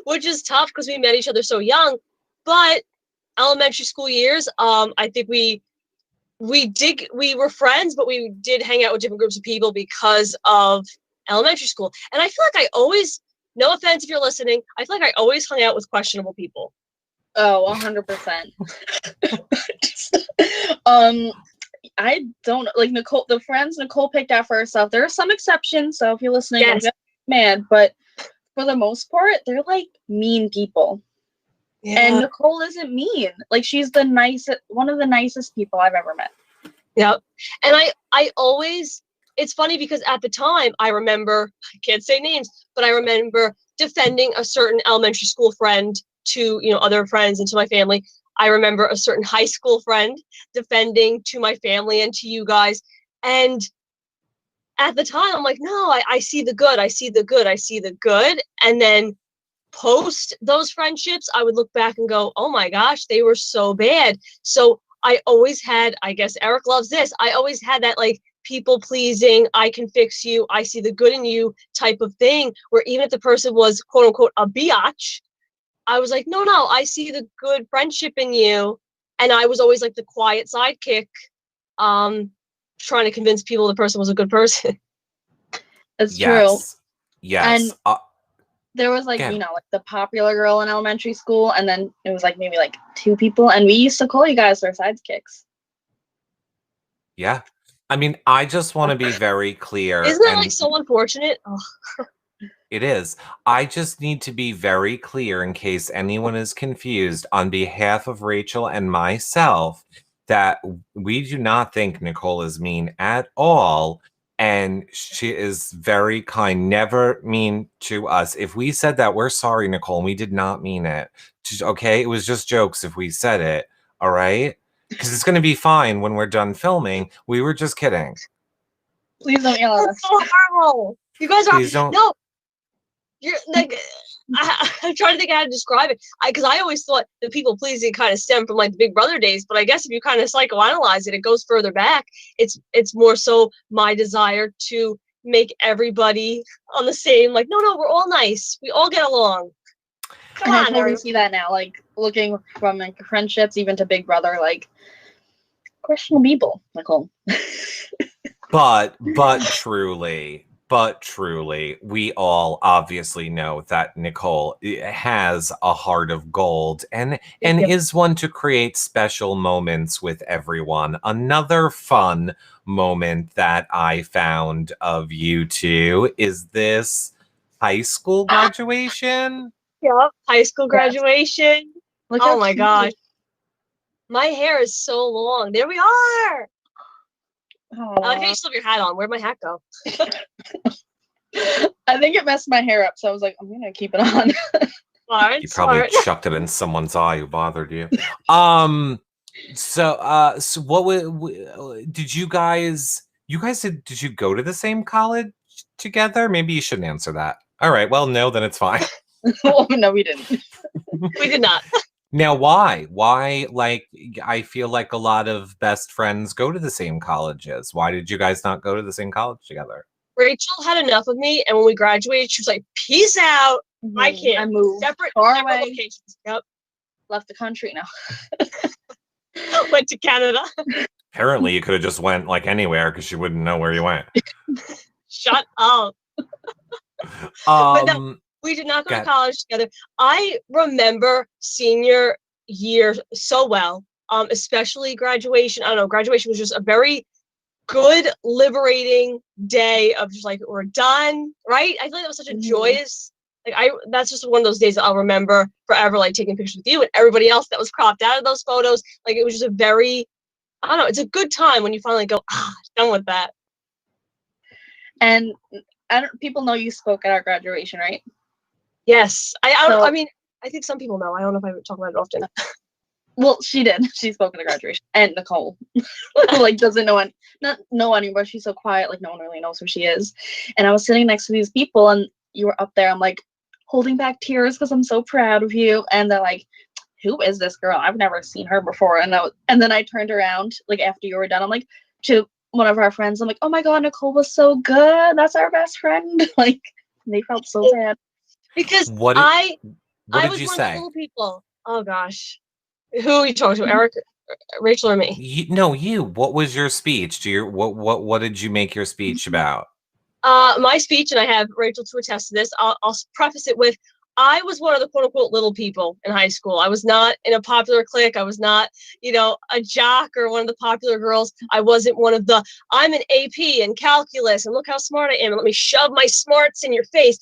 which is tough because we met each other so young. But elementary school years, I think we were friends, but we did hang out with different groups of people because of elementary school. And I feel like I always no offense if you're listening, I feel like I always hung out with questionable people. Oh, 100%. I don't like Nicole. The friends Nicole picked out for herself. There are some exceptions, so if you're listening, Yes. don't get mad. But for the most part, they're like mean people. Yeah. And Nicole isn't mean. Like she's the nicest, one of the nicest people I've ever met. Yep. And I always, it's funny because at the time I remember, I can't say names, but I remember defending a certain elementary school friend to, you know, other friends and to my family. I remember a certain high school friend defending to my family and to you guys. And at the time I'm like, no, I see the good. I see the good. I see the good. And then post those friendships, I would look back and go, oh my gosh, they were so bad. So I always had, I guess Eric loves this, I always had that like people pleasing, I can fix you, I see the good in you type of thing, where even if the person was quote unquote a biatch, I was like, no, I see the good friendship in you. And I was always like the quiet sidekick, trying to convince people the person was a good person. It's Yes. true. Yes. And there was like, again. you know, like the popular girl in elementary school, and then it was like maybe like 2 people, and we used to call you guys our sidekicks. Yeah. I mean, I just want to be very clear. Isn't that and like so unfortunate? Oh. It is. I just need to be very clear in case anyone is confused on behalf of Rachel and myself that we do not think Nicole is mean at all. And she is very kind, never mean to us. If we said that, we're sorry, Nicole. We did not mean it. Okay? It was just jokes if we said it. All right? Because it's going to be fine when we're done filming. We were just kidding. Please don't yell at us. That's so horrible. You guys are, Please don't. no, you're like, I'm trying to think how to describe it. Because I always thought the people pleasing kind of stemmed from like the Big Brother days, but I guess if you kind of psychoanalyze it, it goes further back. It's more so my desire to make everybody on the same, like, no, we're all nice. We all get along. Come And I on, totally everyone. see that now, like looking from like friendships even to Big Brother, like questionable people, Nicole. But truly, we all obviously know that Nicole has a heart of gold and Yep. is one to create special moments with everyone. Another fun moment that I found of you two is this high school graduation. Yep. High school graduation. Look Oh how my cute. gosh. My hair is so long. There we are. I like how you still have your hat on. Where'd my hat go? I think it messed my hair up, so I was like, I'm gonna keep it on. Smart, You probably smart. chucked it in someone's eye who bothered you. So what did you guys did you go to the same college together? Maybe you shouldn't answer that. All right, well, no, then it's fine. Oh, no, we didn't. We did not. Now, why? Why, like, I feel like a lot of best friends go to the same colleges. Why did you guys not go to the same college together? Rachel had enough of me, and when we graduated, she was like, peace out. I can't. I moved Separate far away. locations. Yep. Left the country now. Went to Canada. Apparently, you could have just went, like, anywhere because she wouldn't know where you went. Shut up. But no, we did not go to college together. I remember senior year so well, especially graduation. I don't know, graduation was just a very good, liberating day of just like, we're done, right? I feel like that was such a joyous, like, that's just one of those days that I'll remember forever, like taking pictures with you and everybody else that was cropped out of those photos. Like, it was just a very, I don't know, it's a good time when you finally go, done with that. And people know you spoke at our graduation, right? Yes. I mean, I think some people know. I don't know if I would talk about it often. Well, she did. She spoke at the graduation. And Nicole, like, doesn't know not know anyone. She's so quiet, like no one really knows who she is. And I was sitting next to these people, and you were up there. I'm like holding back tears because I'm so proud of you. And they're like, "Who is this girl? I've never seen her before." And then I turned around, like after you were done, I'm like to one of our friends. I'm like, "Oh my god, Nicole was so good. That's our best friend." Like, they felt so bad because what I did was you one say? of the little people. Oh gosh. Who are you talking to, Eric, Rachel, or me? No, you. What was your speech? What did you make your speech about? My speech, and I have Rachel to attest to this, I'll preface it with, I was one of the quote unquote little people in high school. I was not in a popular clique. I was not, a jock or one of the popular girls. I wasn't one of the, I'm an AP in calculus and look how smart I am and let me shove my smarts in your face.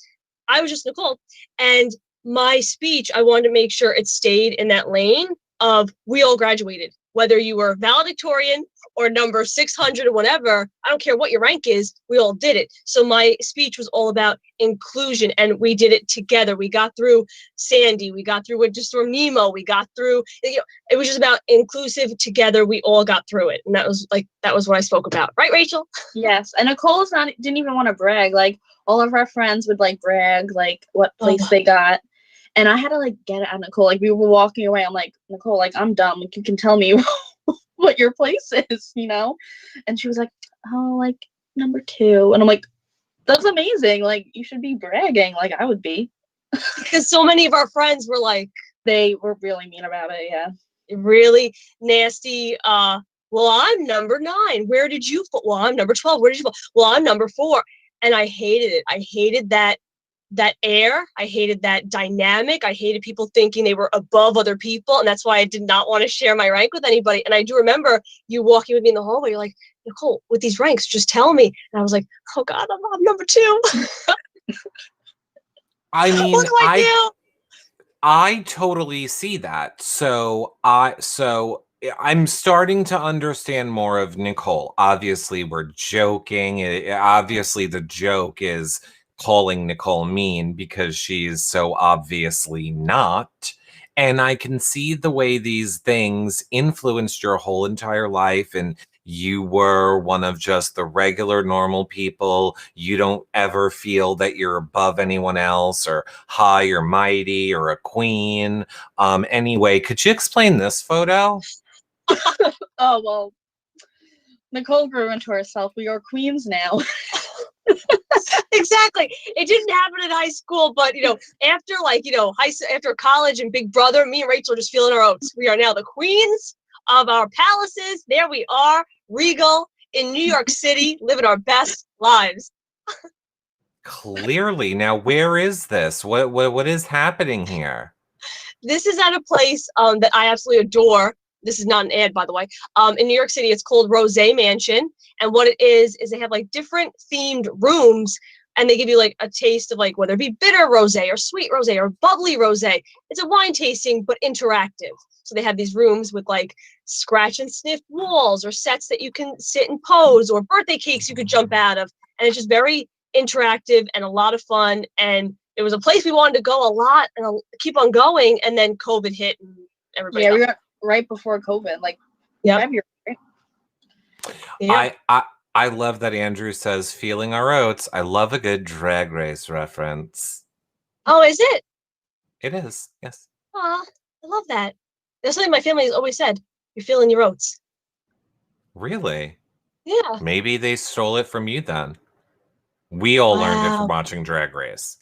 I was just Nicole. And my speech, I wanted to make sure it stayed in that lane of we all graduated, whether you were valedictorian or number 600 or whatever. I don't care what your rank is, we all did it. So my speech was all about inclusion, and we did it together. We got through Sandy, we got through Winter Storm Nemo, we got through, it was just about inclusive together. We all got through it. And that was what I spoke about. Right, Rachel? Yes. And Nicole didn't even want to brag. Like, all of our friends would like brag, like what place they got. And I had to like get it out of Nicole. Like, we were walking away. I'm like, Nicole, like, I'm dumb. Like, you can tell me what your place is, And she was like, oh, like number 2. And I'm like, that's amazing. Like, you should be bragging. Like, I would be. Because so many of our friends were like, they were really mean about it. Yeah. Really nasty. Well, I'm number 9. Where did you fall? Well, I'm number 12. Where did you fall? Well, I'm number 4. And I hated it. I hated that air. I hated that dynamic. I hated people thinking they were above other people. And that's why I did not want to share my rank with anybody. And I do remember you walking with me in the hallway. You're like, Nicole, with these ranks, just tell me. And I was like, oh God, I'm number 2. I mean, what do I do? I totally see that. So I'm starting to understand more of Nicole. Obviously, we're joking. Obviously, the joke is calling Nicole mean because she's so obviously not. And I can see the way these things influenced your whole entire life, and you were one of just the regular normal people. You don't ever feel that you're above anyone else or high or mighty or a queen. Anyway, could you explain this photo? Oh, well, Nicole grew into herself. We are queens now. Exactly. It didn't happen in high school, but after after college and Big Brother, me and Rachel are just feeling our oats. We are now the queens of our palaces. There we are, regal in New York City, living our best lives. Clearly. Now, where is this? What is happening here? This is at a place that I absolutely adore. This is not an ad, by the way. In New York City, it's called Rose Mansion. And what it is they have like different themed rooms, and they give you like a taste of like whether it be bitter rosé or sweet rosé or bubbly rosé. It's a wine tasting, but interactive. So they have these rooms with like scratch and sniff walls or sets that you can sit and pose or birthday cakes you could jump out of. And it's just very interactive and a lot of fun. And it was a place we wanted to go a lot and keep on going. And then COVID hit and everybody. Yeah, we were right before COVID, like February. Yeah. I love that Andrew says feeling our oats. I love a good Drag Race reference. Oh, is it? It is, yes. Aw, I love that. That's something my family has always said. You're feeling your oats. Really? Yeah. Maybe they stole it from you then. We all learned it from watching Drag Race.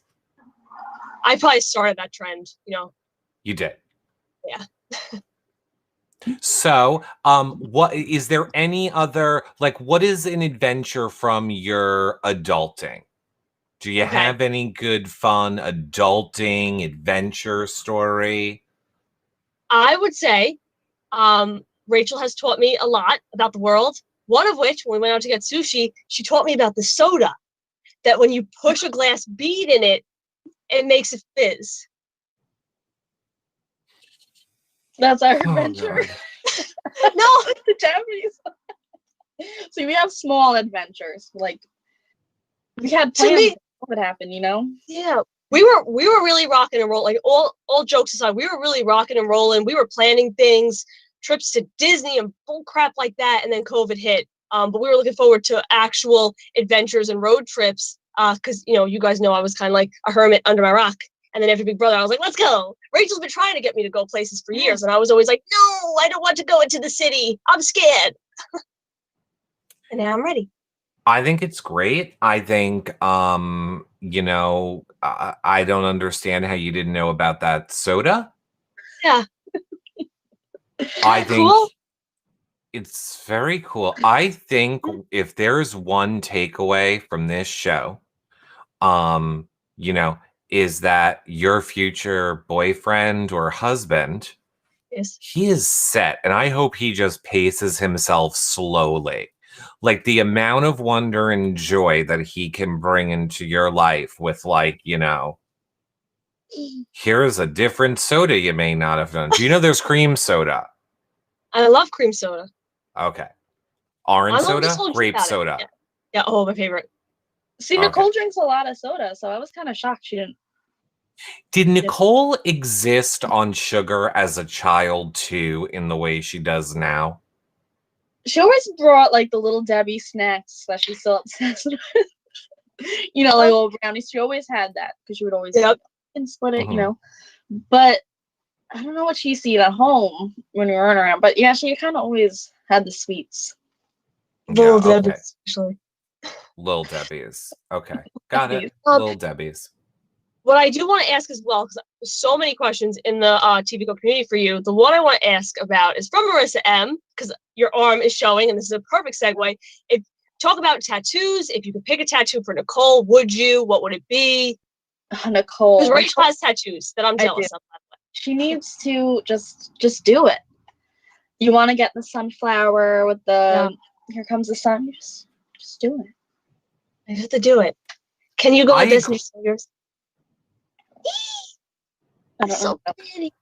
I probably started that trend, You did. Yeah. So, what is there any other, what is an adventure from your adulting? Do you have any good fun adulting adventure story? I would say Rachel has taught me a lot about the world. One of which, when we went out to get sushi, she taught me about the soda, that when you push a glass bead in it, it makes it fizz. That's our adventure. No, the Japanese. See, we have small adventures. Like, we had plans. What would happen, Yeah, we were really rocking and rolling. Like, all jokes aside, we were really rocking and rolling. We were planning things, trips to Disney and bull crap like that, and then COVID hit. But we were looking forward to actual adventures and road trips. Because you guys know I was kind of like a hermit under my rock. And then after Big Brother, I was like, let's go. Rachel's been trying to get me to go places for years. And I was always like, no, I don't want to go into the city. I'm scared. And now I'm ready. I think it's great. I think, I don't understand how you didn't know about that soda. Yeah. I think, cool. It's very cool. I think if there's one takeaway from this show, um, you know, is that your future boyfriend or husband, Yes. he is set, and I hope he just paces himself slowly. Like the amount of wonder and joy that he can bring into your life with, like, here's a different soda you may not have known. Do you know there's cream soda? I love cream soda. Okay. Orange My mom just soda? told you Grape about it. soda. Yeah. Yeah. Oh, my favorite. See, Okay. Nicole drinks a lot of soda, so I was kind of shocked she didn't. Did Nicole exist on sugar as a child too, in the way she does now? She always brought like the little Debbie snacks that she's still obsessed with. Like little brownies. She always had that because she would always and split it, Mhm. But I don't know what she used to eat at home when we weren't around. But yeah, she kind of always had the sweets. Little Yeah, Debbie, okay. especially. Little Debbie's. Okay. Got it. Um, Little Debbie's. What I do want to ask as well, because there's so many questions in the TV Go community for you. The one I want to ask about is from Marissa M, because your arm is showing, and this is a perfect segue. Talk about tattoos. If you could pick a tattoo for Nicole, would you? What would it be? Nicole. Because Rachel has tattoos that I'm jealous of. By the way. She needs to just do it. You want to get the sunflower with the here comes the sun. Just do it. I have to do it. Can you go like this? So pretty.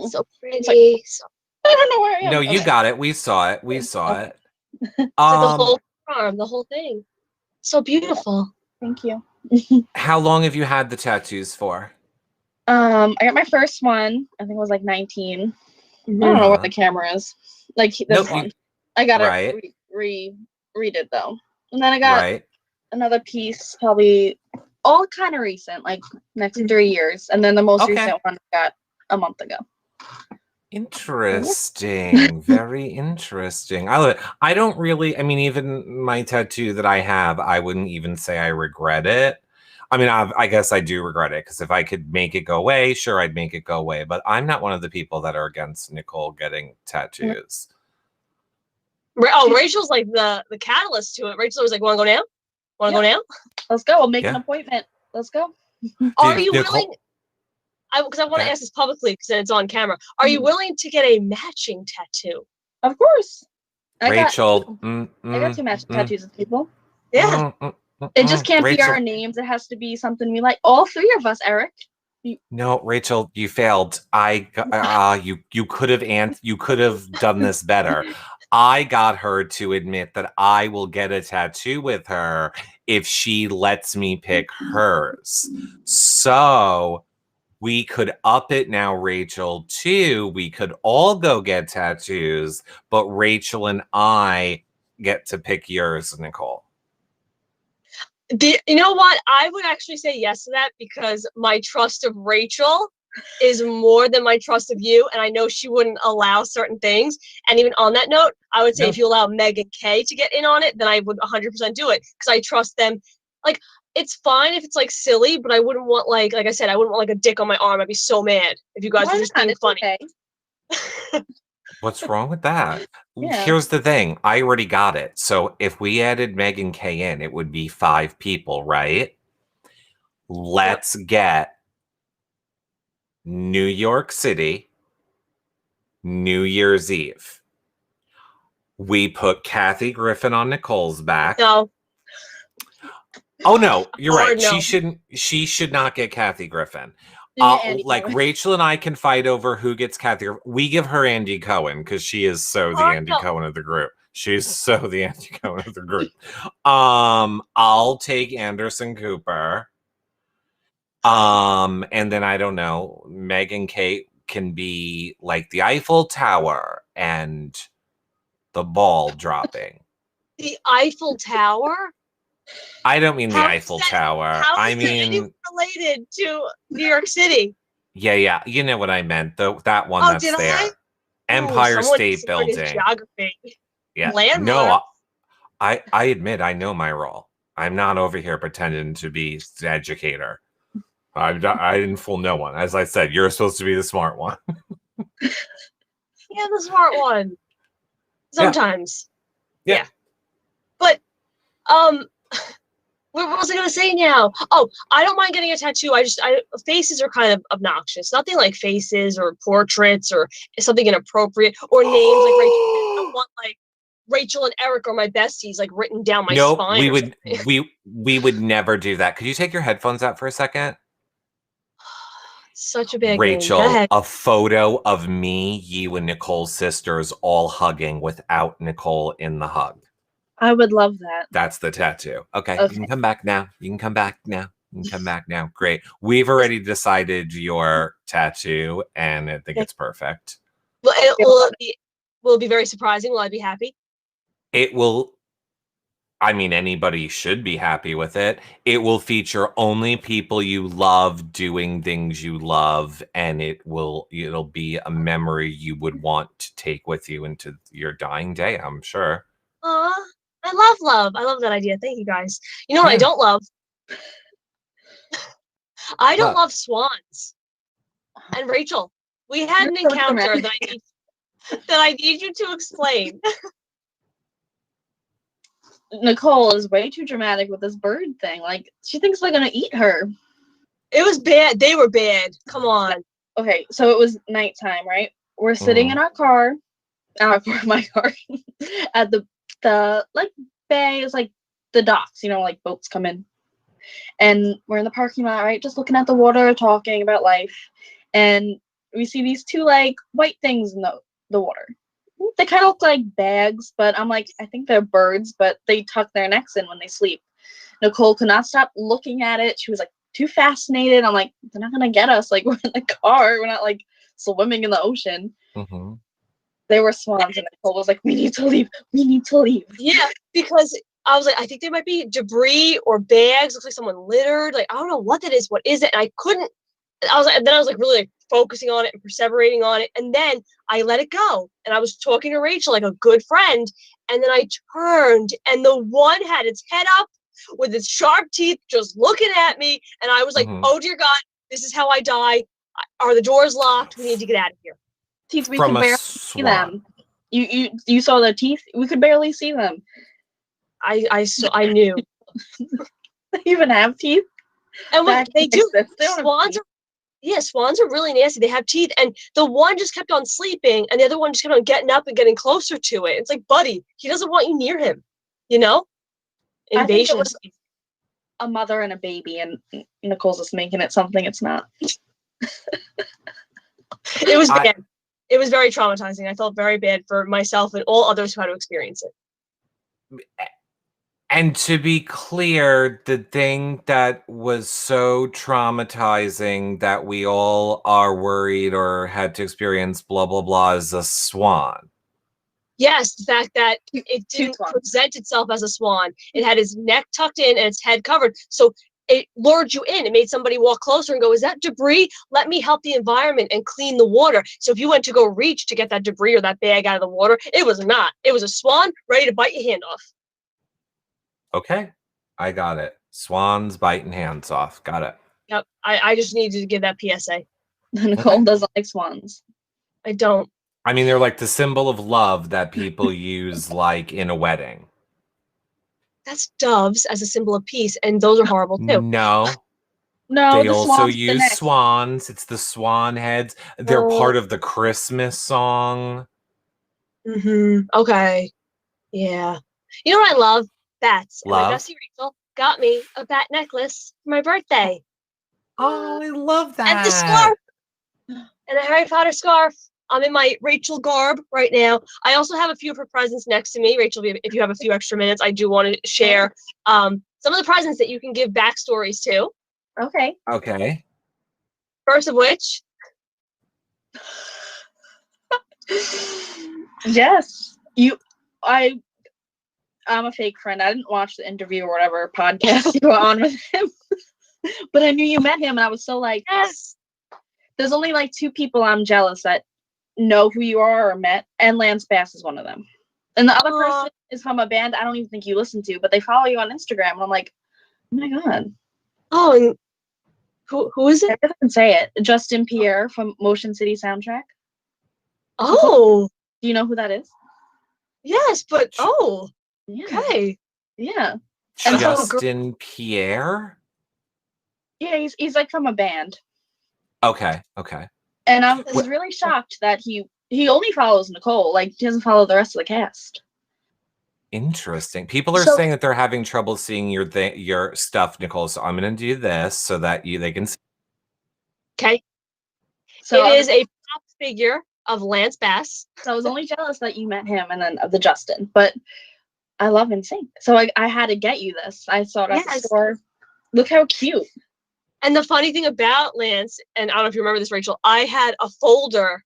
So pretty. So I don't know where I am. No, you got it. We saw it. We saw it. It's like the whole arm, the whole thing. So beautiful. Thank you. How long have you had the tattoos for? I got my first one. I think it was like 19. I don't know where the camera is. Like this one. I got it read it though. And then I got another piece, probably all kind of recent, like next 3 years. And then the most recent one I got a month ago. Interesting. Very interesting. I love it. I don't really, I mean, even my tattoo that I have, I wouldn't even say I regret it. I mean, I guess I do regret it, because if I could make it go away, sure, I'd make it go away. But I'm not one of the people that are against Nicole getting tattoos. Oh, Rachel's like the catalyst to it. Rachel was like, "Want to go now? Want to go now? Let's go. We'll make an appointment. Let's go." Are you willing? Because I want to ask this publicly because it's on camera. Are you willing to get a matching tattoo? Of course. Rachel. I got 2 matching tattoos with people. Yeah. It just can't be our names. It has to be something we like. All 3 of us, Eric. No, Rachel, you failed. You could have done this better. I got her to admit that I will get a tattoo with her if she lets me pick hers. So we could up it now, Rachel, too. We could all go get tattoos, but Rachel and I get to pick yours, Nicole. You know what? I would actually say yes to that, because my trust of Rachel is more than my trust of you, and I know she wouldn't allow certain things. And even on that note, I would say if you allow Meg and Kay to get in on it, then I would 100% do it, because I trust them. Like, it's fine if it's like silly, but I wouldn't want like I said, I wouldn't want like a dick on my arm. I'd be so mad if you guys were just being funny. Okay. What's wrong with that? Yeah. Here's the thing. I already got it. So if we added Meg and Kay in, it would be 5 people, right? Let's get New York City, New Year's Eve. We put Kathy Griffin on Nicole's back. No. Oh no, you're right. No. She should not get Kathy Griffin. Like Rachel and I can fight over who gets Kathy. We give her Andy Cohen because she is so the Andy Cohen of the group. She's so the Andy Cohen of the group. I'll take Anderson Cooper. And then I don't know, Meg and Kate can be like the Eiffel Tower and the ball dropping. The Eiffel Tower? I don't mean the Eiffel Tower. I mean related to New York City. Yeah. You know what I meant. That one that's there. Empire State Building. Geography. Yeah. Landmark. No, I admit I know my role. I'm not over here pretending to be the educator. I didn't fool no one. As I said, you're supposed to be the smart one. Yeah, the smart one. sometimes. Yeah. But what was I gonna say now? Oh, I don't mind getting a tattoo. Faces are kind of obnoxious. Nothing like faces or portraits or something inappropriate or names like Rachel. I don't want like Rachel and Eric are my besties like written down my Nope, spine. we would never do that. Could you take your headphones out for a second? Such a bad game. Go Rachel, ahead. a photo of me, you, and Nicole's sisters all hugging without Nicole in the hug. I would love that. That's the tattoo. Okay, Okay. you can come back now. You can come back now. You can come back now. Great. We've already decided your tattoo, and I think it's perfect. Will it be very surprising? Will I be happy? It will. I mean, anybody should be happy with it. It will feature only people you love doing things you love, and it'll be a memory you would want to take with you into your dying day, I'm sure. Aw, I love love. I love that idea. Thank you guys. You know what I Yeah. don't love? I don't What? love swans. And Rachel, we had an You're so encounter dramatic. that I need you to explain. Nicole is way too dramatic with this bird thing. Like, she thinks they're gonna eat her. It was bad. They were bad. Come on. Okay, so it was nighttime, right? We're sitting in our car, my car, at the like bay is like the docks, like boats come in, and we're in the parking lot, right? Just looking at the water, talking about life, and we see these two like white things in the water. They kind of look like bags, but I'm like, I think they're birds, but they tuck their necks in when they sleep. Nicole could not stop looking at it. She was like too fascinated. I'm like, they're not gonna get us. Like, we're in the car. We're not like swimming in the ocean. Mm-hmm. They were swans, and Nicole was like, we need to leave. We need to leave. Yeah, because I was like, I think there might be debris or bags. Looks like someone littered. Like, I don't know what that is. What is it? And I couldn't. I was like really like focusing on it and perseverating on it. And then I let it go. And I was talking to Rachel like a good friend. And then I turned and the one had its head up with its sharp teeth just looking at me. And I was like, oh dear God, this is how I die. Are the doors locked? We need to get out of here. Teeth, we From could a barely swan. see them. You saw their teeth? We could barely see them. I knew. They even have teeth? And what they do, Swans are swans are really nasty. They have teeth, and the one just kept on sleeping, and the other one just kept on getting up and getting closer to it. It's like, buddy, he doesn't want you near him, Invasion. a mother and a baby, and Nicole's just making it something it's not. It was bad. It was very traumatizing. I felt very bad for myself and all others who had to experience it. And to be clear, the thing that was so traumatizing that we all are worried or had to experience blah, blah, blah is a swan. Yes, the fact that it didn't present itself as a swan. It had its neck tucked in and its head covered. So it lured you in. It made somebody walk closer and go, is that debris? Let me help the environment and clean the water. So if you went to go reach to get that debris or that bag out of the water, it was not. It was a swan ready to bite your hand off. Okay, I got it. Swans biting hands off. Got it. Yep, I just needed to give that PSA. Nicole doesn't like swans. I don't. I mean, they're like the symbol of love that people use like in a wedding. That's doves as a symbol of peace, and those are horrible too. No, they also use swans. It's the swan heads. They're part of the Christmas song. Okay. Yeah. You know what I love? Bats. Love? And my bestie Rachel got me a bat necklace for my birthday. Oh, I love that. And the scarf. And a Harry Potter scarf. I'm in my Rachel garb right now. I also have a few of her presents next to me. Rachel, if you have a few extra minutes, I do want to share some of the presents that you can give backstories to. Okay. Okay. First of which. Yes. I'm a fake friend. I didn't watch the interview or whatever podcast you were on with him. But I knew you met him, and I was so like, yes. There's only like 2 people I'm jealous that know who you are or met, and Lance Bass is one of them. And the other person is from a band I don't even think you listen to, but they follow you on Instagram, and I'm like, oh my God. Oh, and who is it? I can say it. Justin Pierre from Motion City Soundtrack. Oh. Do you know who that is? Yes, but Yeah. okay. Yeah. And so, Justin Pierre? yeah, he's like from a band. Okay. And I was really shocked that he only follows Nicole. Like, he doesn't follow the rest of the cast. Interesting. People are So- saying that they're having trouble seeing your stuff, Nicole. So I'm going to do this so that they can see. Okay. So It is a pop figure of Lance Bass. So I was only jealous that you met him and then of the Justin, but I love NSYNC. So I had to get you this. I saw it at the store. Look how cute. And the funny thing about Lance, and I don't know if you remember this, Rachel, I had a folder,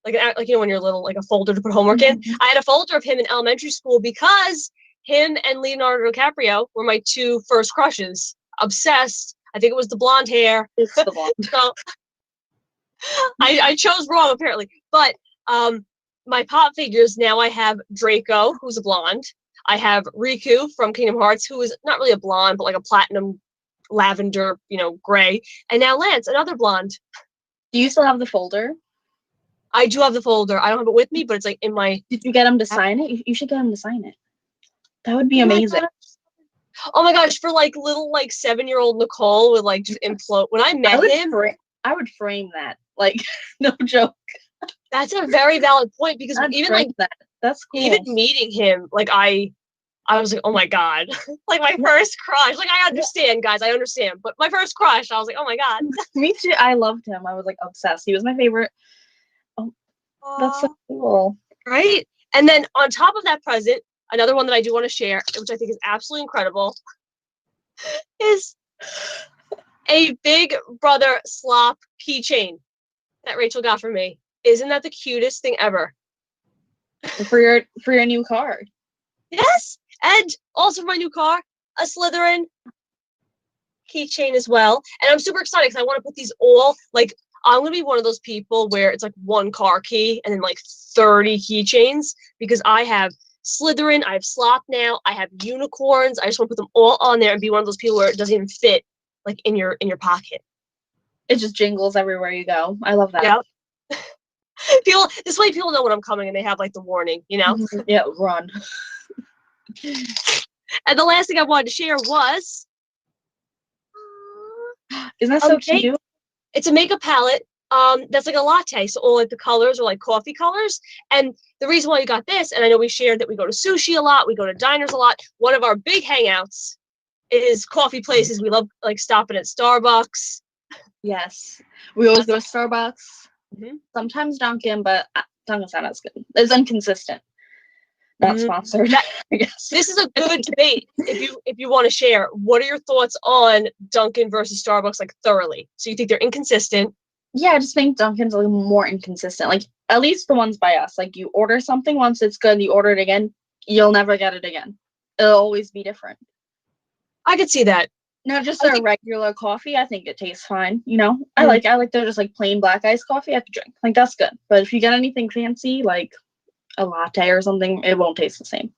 like when you're little, like a folder to put homework in. I had a folder of him in elementary school because him and Leonardo DiCaprio were my two first crushes. Obsessed. I think it was the blonde hair. It's the blonde. So I chose wrong apparently. But my pop figures now, I have Draco, who's a blonde. I have Riku from Kingdom Hearts, who is not really a blonde, but like a platinum lavender, gray. And now Lance, another blonde. Do you still have the folder? I do have the folder. I don't have it with me, but it's like in my. Did you get him to sign it? You should get him to sign it. That would be amazing. Oh my gosh, for like little 7-year-old Nicole would like just implode. When I met him, I would frame that. Like, no joke. That's a very valid point because even like that. That's cool. Even meeting him, like I was like, oh my god, like my first crush. Like I understand, guys, I understand, but my first crush, I was like, oh my god. Me too. I loved him. I was like obsessed. He was my favorite. Oh, that's so cool, right? And then on top of that present, another one that I do want to share, which I think is absolutely incredible, is a Big Brother slop keychain that Rachel got for me. Isn't that the cutest thing ever? For your new car. Yes, and also for my new car, a Slytherin keychain as well. And I'm super excited because I want to put these all, like, I'm going to be one of those people where it's like one car key and then like 30 keychains because I have Slytherin, I have Slop now, I have unicorns. I just want to put them all on there and be one of those people where it doesn't even fit like in your pocket. It just jingles everywhere you go. I love that. Yeah. This way people know when I'm coming and they have like the warning, Yeah, run. And the last thing I wanted to share was, isn't that so cute? It's a makeup palette that's like a latte, so all like the colors are like coffee colors. And the reason why you got this, and I know we shared that we go to sushi a lot, we go to diners a lot. One of our big hangouts is coffee places. We love like stopping at Starbucks. Yes, we always go to Starbucks. Mm-hmm. Sometimes Dunkin', but Dunkin's not as good. It's inconsistent. Not sponsored. I guess this is a good debate. If you want to share, what are your thoughts on Dunkin' versus Starbucks, like thoroughly? So you think they're inconsistent? Yeah, I just think Dunkin's a little more inconsistent. Like at least the ones by us. Like you order something once, it's good. You order it again, you'll never get it again. It'll always be different. I could see that. No, just a regular coffee. I think it tastes fine. I like they're just like plain black iced coffee I could drink. Like that's good. But if you get anything fancy, like a latte or something, it won't taste the same.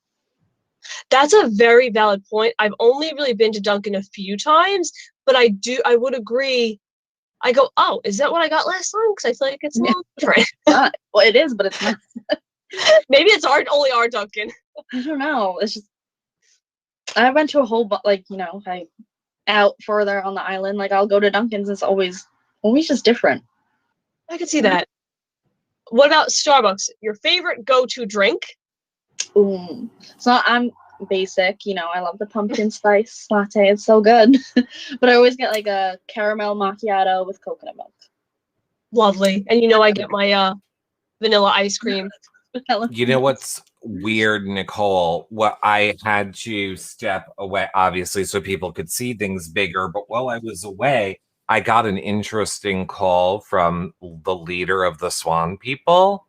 That's a very valid point. I've only really been to Dunkin' a few times, but I would agree. I go, oh, is that what I got last time? Because I feel like it's a little different. Well, it is, but it's not. Maybe it's only our Dunkin'. I don't know. It's just I went to a whole I out further on the island. Like I'll go to Dunkin's. It's always just different. I could see that. What about Starbucks? Your favorite go-to drink? Ooh. So I'm basic. I love the pumpkin spice latte. It's so good. But I always get like a caramel macchiato with coconut milk. Lovely. And I get my vanilla ice cream. You know what's weird, Nicole? What I had to step away, obviously, so people could see things bigger. But while I was away, I got an interesting call from the leader of the Swan people.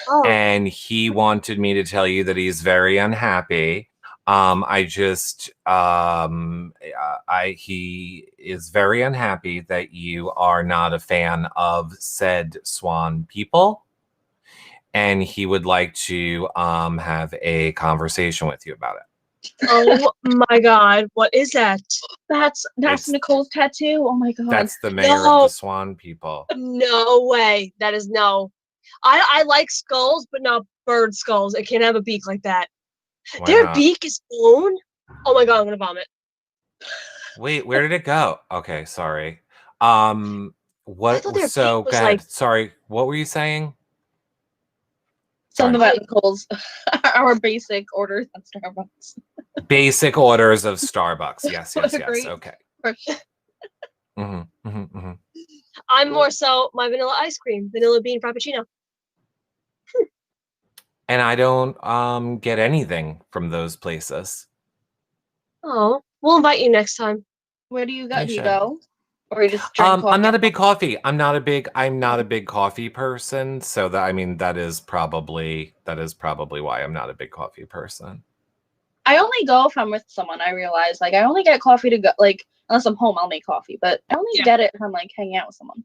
Oh. And he wanted me to tell you that he's very unhappy. He is very unhappy that you are not a fan of said Swan people. And he would like to have a conversation with you about it. Oh my God. What is that? That's Nicole's tattoo. Oh my God. That's the mayor of the Swan people. No way. That is no. I like skulls, but not bird skulls. It can't have a beak like that. Their Wow. beak is bone. Oh my god, I'm gonna vomit. Wait, where did it go? Okay, sorry. I What? thought their beak So go was ahead. like. Sorry, what were you saying? Something Sorry. about Nicole's our basic orders at Starbucks. Basic orders of Starbucks. Yes, What yes, a yes. great Okay. question. I'm more so my vanilla ice cream, vanilla bean frappuccino. And I don't get anything from those places. Oh, we'll invite you next time. Where do you go? You Do you should. go? Or you just drink coffee? I'm not a big coffee. I'm not a big coffee person. So that I mean that is probably why I'm not a big coffee person. I only go if I'm with someone. I realize, like, I only get coffee to go, like, unless I'm home, I'll make coffee. But I only Yeah. get it if I'm like hanging out with someone.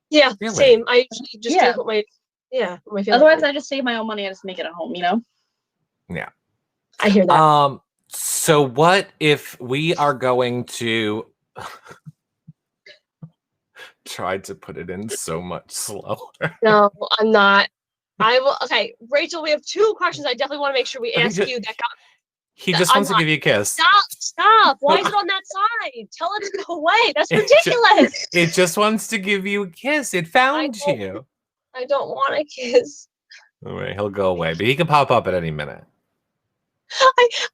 Yeah, Really? same. I usually just Yeah. drink with my with my family. Otherwise, I just save my own money and just make it at home. You know? Yeah. I hear that. So what if we are going to try to put it in so much slower? No, I'm not. I will. Okay, Rachel, we have 2 questions. I definitely want to make sure we ask you. He just I'm wants to not- give you a kiss. Stop! Why is it on that side? Tell it to go away. That's ridiculous. It just wants to give you a kiss. It found you. I don't want a kiss. All right, he'll go away, but he can pop up at any minute.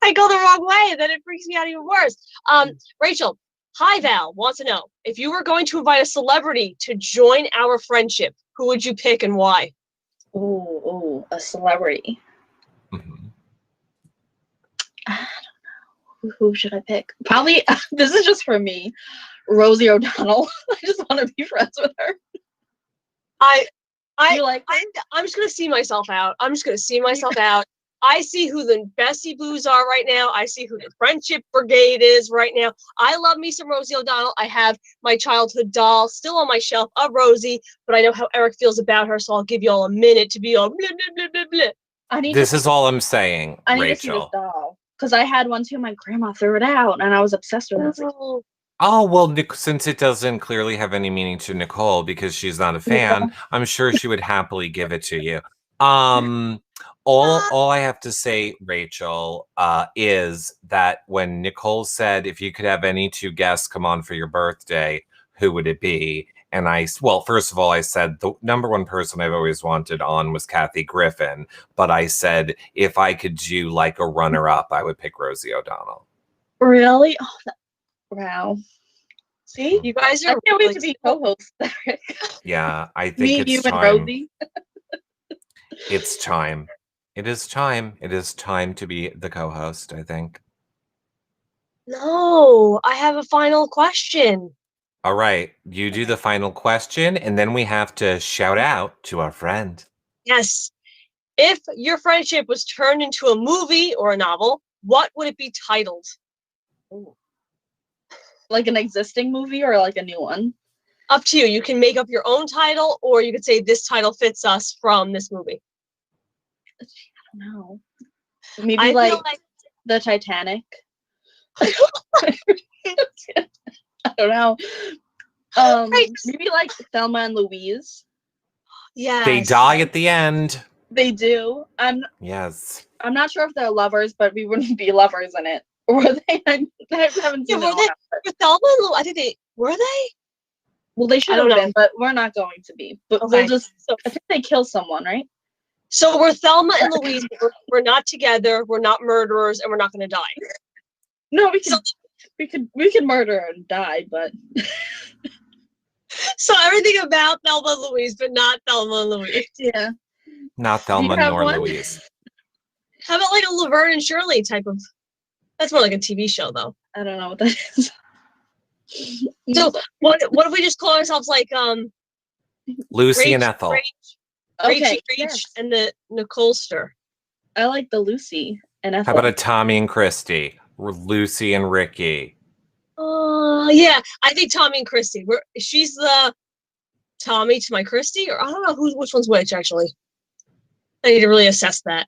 I go the wrong way, and then it freaks me out even worse. Rachel, Hi Val wants to know if you were going to invite a celebrity to join our friendship, who would you pick and why? Ooh, a celebrity. Mhm. I don't know. Who should I pick? Probably, this is just for me, Rosie O'Donnell. I just want to be friends with her. You like her? I'm just gonna see myself out. I'm just gonna see myself out. I see who the Bestie Boos are right now. I see who the Friendship Brigade is right now. I love me some Rosie O'Donnell. I have my childhood doll still on my shelf of Rosie, but I know how Eric feels about her, so I'll give you all a minute to be all blah, blah, blah, blah, blah. This is all I'm saying, I need to see this Rachel. doll. Because I had one too. My grandma threw it out, and I was obsessed with it. Oh, well, since it doesn't clearly have any meaning to Nicole because she's not a fan, I'm sure she would happily give it to you. All I have to say, Rachel, is that when Nicole said if you could have any 2 guests come on for your birthday, who would it be? And well, first of all, I said the number 1 person I've always wanted on was Kathy Griffin. But I said if I could do like a runner-up, I would pick Rosie O'Donnell. Really? Oh, wow. See? You guys are I can't wait to be co-hosts. Yeah, I think Me, it's you, time. and Rosie. It's time. It is time. It is time to be the co-host, I think. No, I have a final question. All right, you do the final question, and then we have to shout out to our friend. Yes. If your friendship was turned into a movie or a novel, what would it be titled? Ooh. Like an existing movie or like a new one? Up to you. You can make up your own title, or you could say this title fits us from this movie. I don't know. Maybe like the Titanic. I don't know. Maybe like Thelma and Louise. Yeah. They die at the end. They do. Yes. I'm not sure if they're lovers, but we wouldn't be lovers in it. Were they? I haven't seen were they? With Thelma and Louise, I think they were they. Well, they should have been, but we're not going to be. But we'll just. I think they kill someone, right? So we're Thelma and Louise. We're not together. We're not murderers, and we're not going to die. No, we could murder and die, but. So everything about Thelma and Louise, but not Thelma and Louise. Yeah. Not Thelma nor Louise. How about like a Laverne and Shirley type of? That's more like a TV show, though. I don't know what that is. So what if we just call ourselves like Lucy and Ethel? Rachie, and the Nicolester. I like the Lucy and Ethel. How about a Tommy and Christy? Lucy and Ricky. Yeah, I think Tommy and Christy. She's the Tommy to my Christy, or I don't know which one's which actually. I need to really assess that.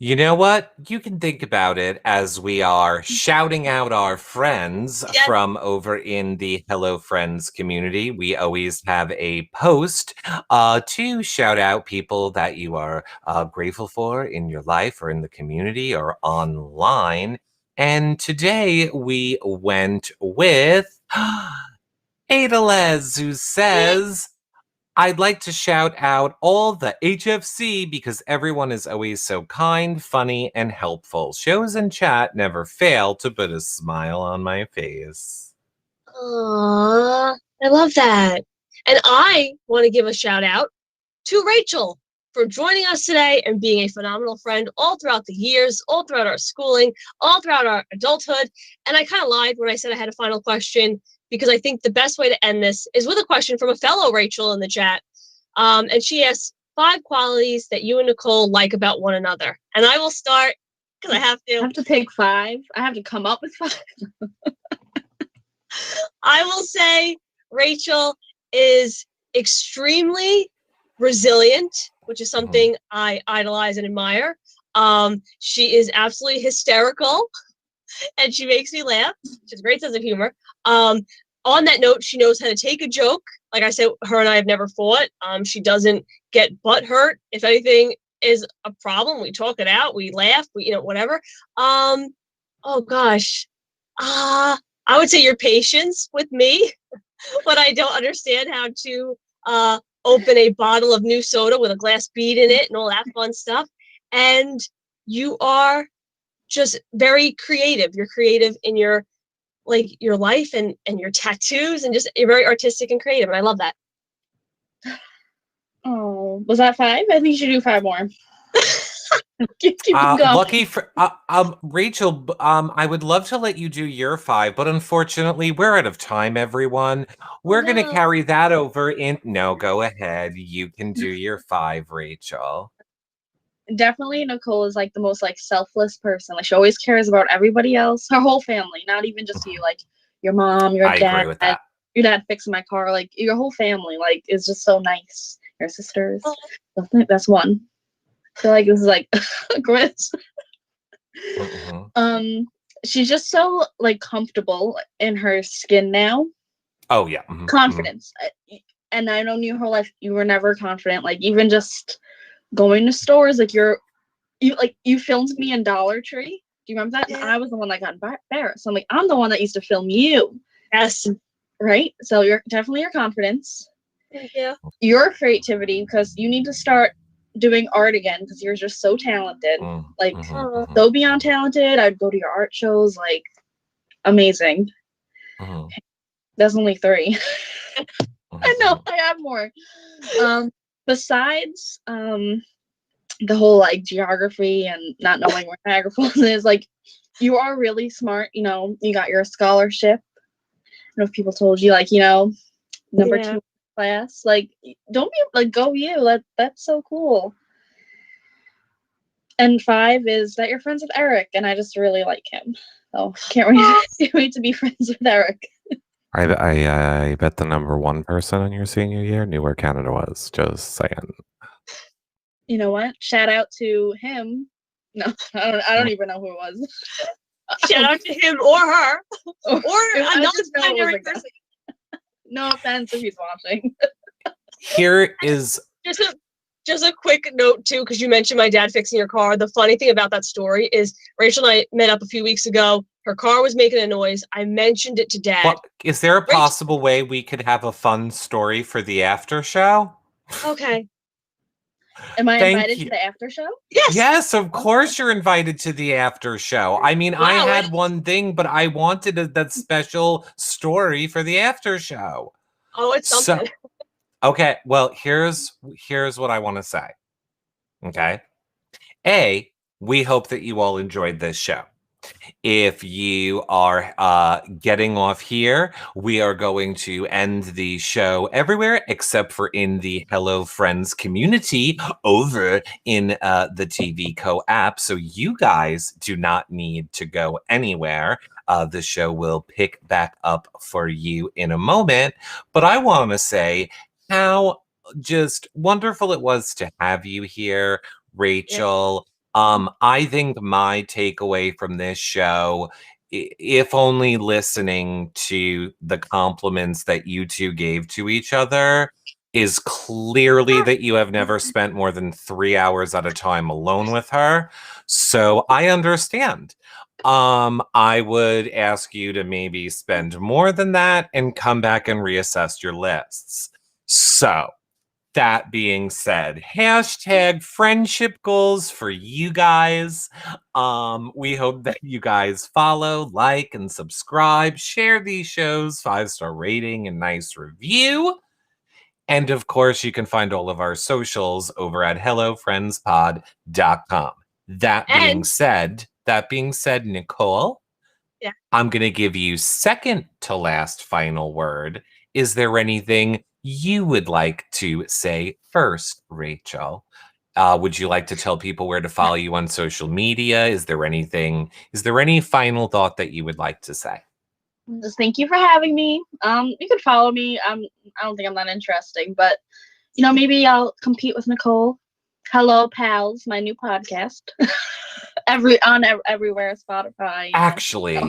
You know what? You can think about it as we are shouting out our friends Yes. from over in the Hello Friends community. We always have a post to shout out people that you are grateful for in your life or in the community or online. And today we went with Adalez, who says, I'd like to shout out all the HFC because everyone is always so kind, funny, and helpful. Shows and chat never fail to put a smile on my face. Aww, I love that. And I want to give a shout out to Rachel for joining us today and being a phenomenal friend all throughout the years, all throughout our schooling, all throughout our adulthood. And I kind of lied when I said I had a final question because I think the best way to end this is with a question from a fellow Rachel in the chat. And she asks 5 qualities that you and Nicole like about one another. And I will start because I have to. I have to pick 5. I have to come up with 5. I will say Rachel is extremely resilient, which is something I idolize and admire. She is absolutely hysterical and she makes me laugh. She has a great sense of humor. On that note, she knows how to take a joke. Like I said, her and I have never fought. She doesn't get butt hurt. If anything is a problem, we talk it out. We laugh. We, whatever. Oh gosh. I would say your patience with me when I don't understand how to open a bottle of new soda with a glass bead in it and all that fun stuff. And you are just very creative. You're creative in your life and your tattoos, and just you're very artistic and creative. And I love that. Oh, was that 5? I think you should do 5 more. keep going. Lucky for Rachel, I would love to let you do your 5, but unfortunately we're out of time, everyone. We're gonna carry that over in go ahead. You can do your 5, Rachel. Definitely Nicole is like the most like selfless person. Like she always cares about everybody else, her whole family, not even just you, like your mom, your dad. I agree with that. Your dad fixing my car, like your whole family, like is just so nice. Your sisters. That's 1. I feel like this is like a quiz. She's just so like comfortable in her skin now. Oh yeah. Confidence. And I know you your whole life you were never confident. Like even just going to stores, like you filmed me in Dollar Tree. Do you remember that? Yeah. And I was the one that got embarrassed. So I'm like, I'm the one that used to film you. Yes. Right? So you're definitely your confidence. Thank you. Your creativity, because you need to start doing art again because you're just so talented. So beyond talented. I'd go to your art shows, like amazing. That's only 3. I know I have more. Besides the whole like geography and not knowing where Niagara Falls is, like you are really smart. You got your scholarship. I don't know if people told you, like, number 2 class. Like, don't be like, go you. That's so cool. And 5 is that you're friends with Eric, and I just really like him. So can't wait to be friends with Eric. I bet the number 1 person in your senior year knew where Canada was. Just saying. You know what? Shout out to him. No, I don't even know who it was. Shout out to him or her or another primary person. No offense if he's watching. Here is just a quick note too, because you mentioned my dad fixing your car. The funny thing about that story is Rachel and I met up a few weeks ago. Her car was making a noise. I mentioned it to Dad. Well, is there a possible way we could have a fun story for the after show? Okay. Am I invited to the after show? Yes. Yes, of course you're invited to the after show. I mean, I had one thing, but I wanted that special story for the after show. Oh, it's something. So, okay, well, here's what I want to say. Okay. A, we hope that you all enjoyed this show. If you are getting off here, we are going to end the show everywhere except for in the Hello Friends community over in the TV Co app. So you guys do not need to go anywhere. The show will pick back up for you in a moment. But I want to say how just wonderful it was to have you here, Rachel. I think my takeaway from this show, if only listening to the compliments that you two gave to each other, is clearly that you have never spent more than 3 hours at a time alone with her. So I understand. I would ask you to maybe spend more than that and come back and reassess your lists. So that being said, hashtag friendship goals for you guys. We hope that you guys follow, like, and subscribe. Share these shows, 5-star rating, and nice review. And of course, you can find all of our socials over at hellofriendspod.com. That being said, Nicole, Yeah. I'm going to give you second to last final word. Is there anything you would like to say first, Rachel? Would you like to tell people where to follow you on social media? Is there any final thought that you would like to say? Just thank you for having me. You can follow me. I don't think I'm that interesting, but maybe I'll compete with Nicole. Hello, pals, my new podcast. Everywhere, Spotify. Actually,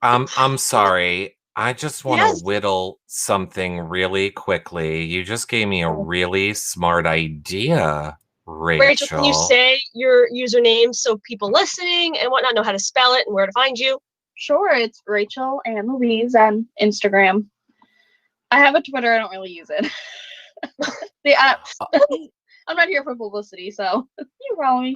I'm sorry. I just want to whittle something really quickly. You just gave me a really smart idea, Rachel. Can you say your username so people listening and whatnot know how to spell it and where to find you? Sure, it's Rachel and Louise on Instagram. I have a Twitter. I don't really use it. I'm not here for publicity, so you follow me.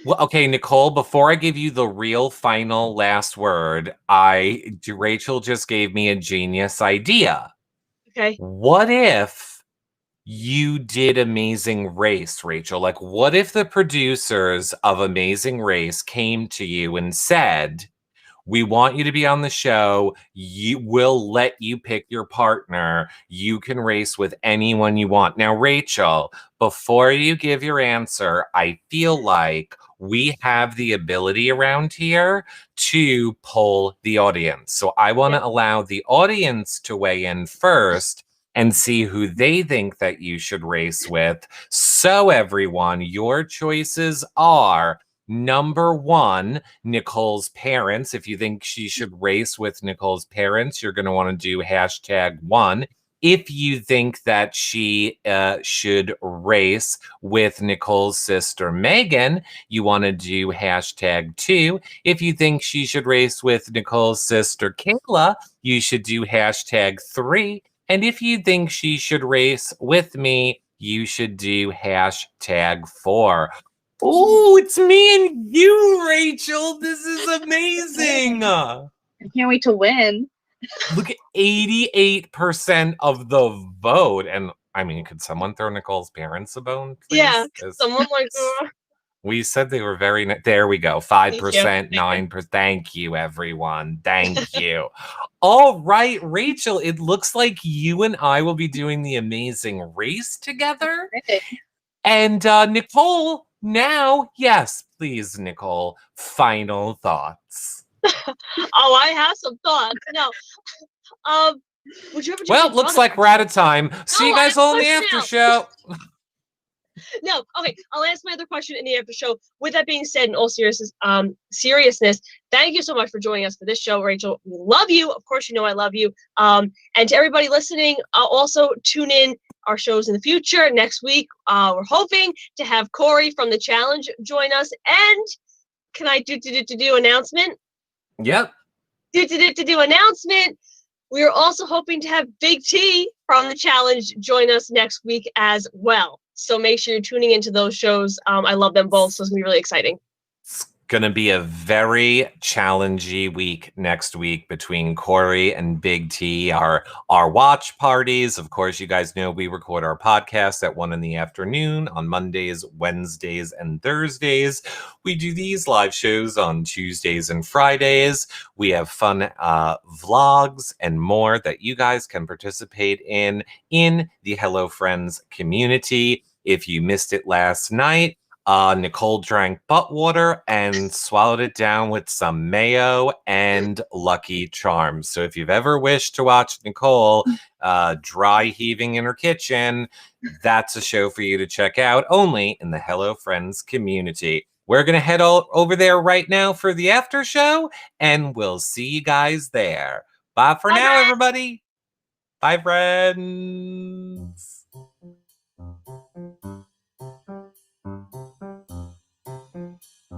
Well, okay, Nicole, before I give you the real final last word, Rachel just gave me a genius idea. Okay. What if you did Amazing Race, Rachel? Like, what if the producers of Amazing Race came to you and said, we want you to be on the show. We'll let you pick your partner. You can race with anyone you want. Now, Rachel, before you give your answer, I feel like we have the ability around here to poll the audience. So I want to allow the audience to weigh in first and see who they think that you should race with. So everyone, your choices are: number 1, Nicole's parents. If you think she should race with Nicole's parents, you're going to want to do #1. If you think that she should race with Nicole's sister Megan, you want to do #2. If you think she should race with Nicole's sister Kayla, you should do #3. And if you think she should race with me, you should do #4. Oh, it's me and you, Rachel. This is amazing. I can't wait to win. Look at 88% of the vote. And I mean, could someone throw Nicole's parents a bone, please? Yeah, someone like we said they were very there we go. 5%, 9%. Thank you, everyone. Thank you. All right, Rachel, it looks like you and I will be doing the Amazing Race together. And Nicole, now, yes, please, Nicole, final thoughts. Oh, I have some thoughts. No. Would you ever Well, looks like we're out of time. See you guys all in the after show. No, okay. I'll ask my other question in the after show. With that being said, in all seriousness, thank you so much for joining us for this show, Rachel. We love you. Of course, you know I love you. And to everybody listening, also tune in our shows in the future. Next week, we're hoping to have Corey from the challenge join us. And can I do announcement? Yep. Do announcement. We are also hoping to have Big T from the challenge join us next week as well. So make sure you're tuning into those shows. I love them both, so it's going to be really exciting. It's going to be a very challenging week next week between Corey and Big T, our watch parties. Of course, you guys know we record our podcast at 1 p.m. on Mondays, Wednesdays, and Thursdays. We do these live shows on Tuesdays and Fridays. We have fun vlogs and more that you guys can participate in the Hello Friends community. If you missed it last night, Nicole drank butt water and swallowed it down with some mayo and Lucky Charms. So if you've ever wished to watch Nicole dry heaving in her kitchen, that's a show for you to check out, only in the Hello Friends community. We're going to head over there right now for the after show, and we'll see you guys there. Bye for now, everybody. Bye, friends.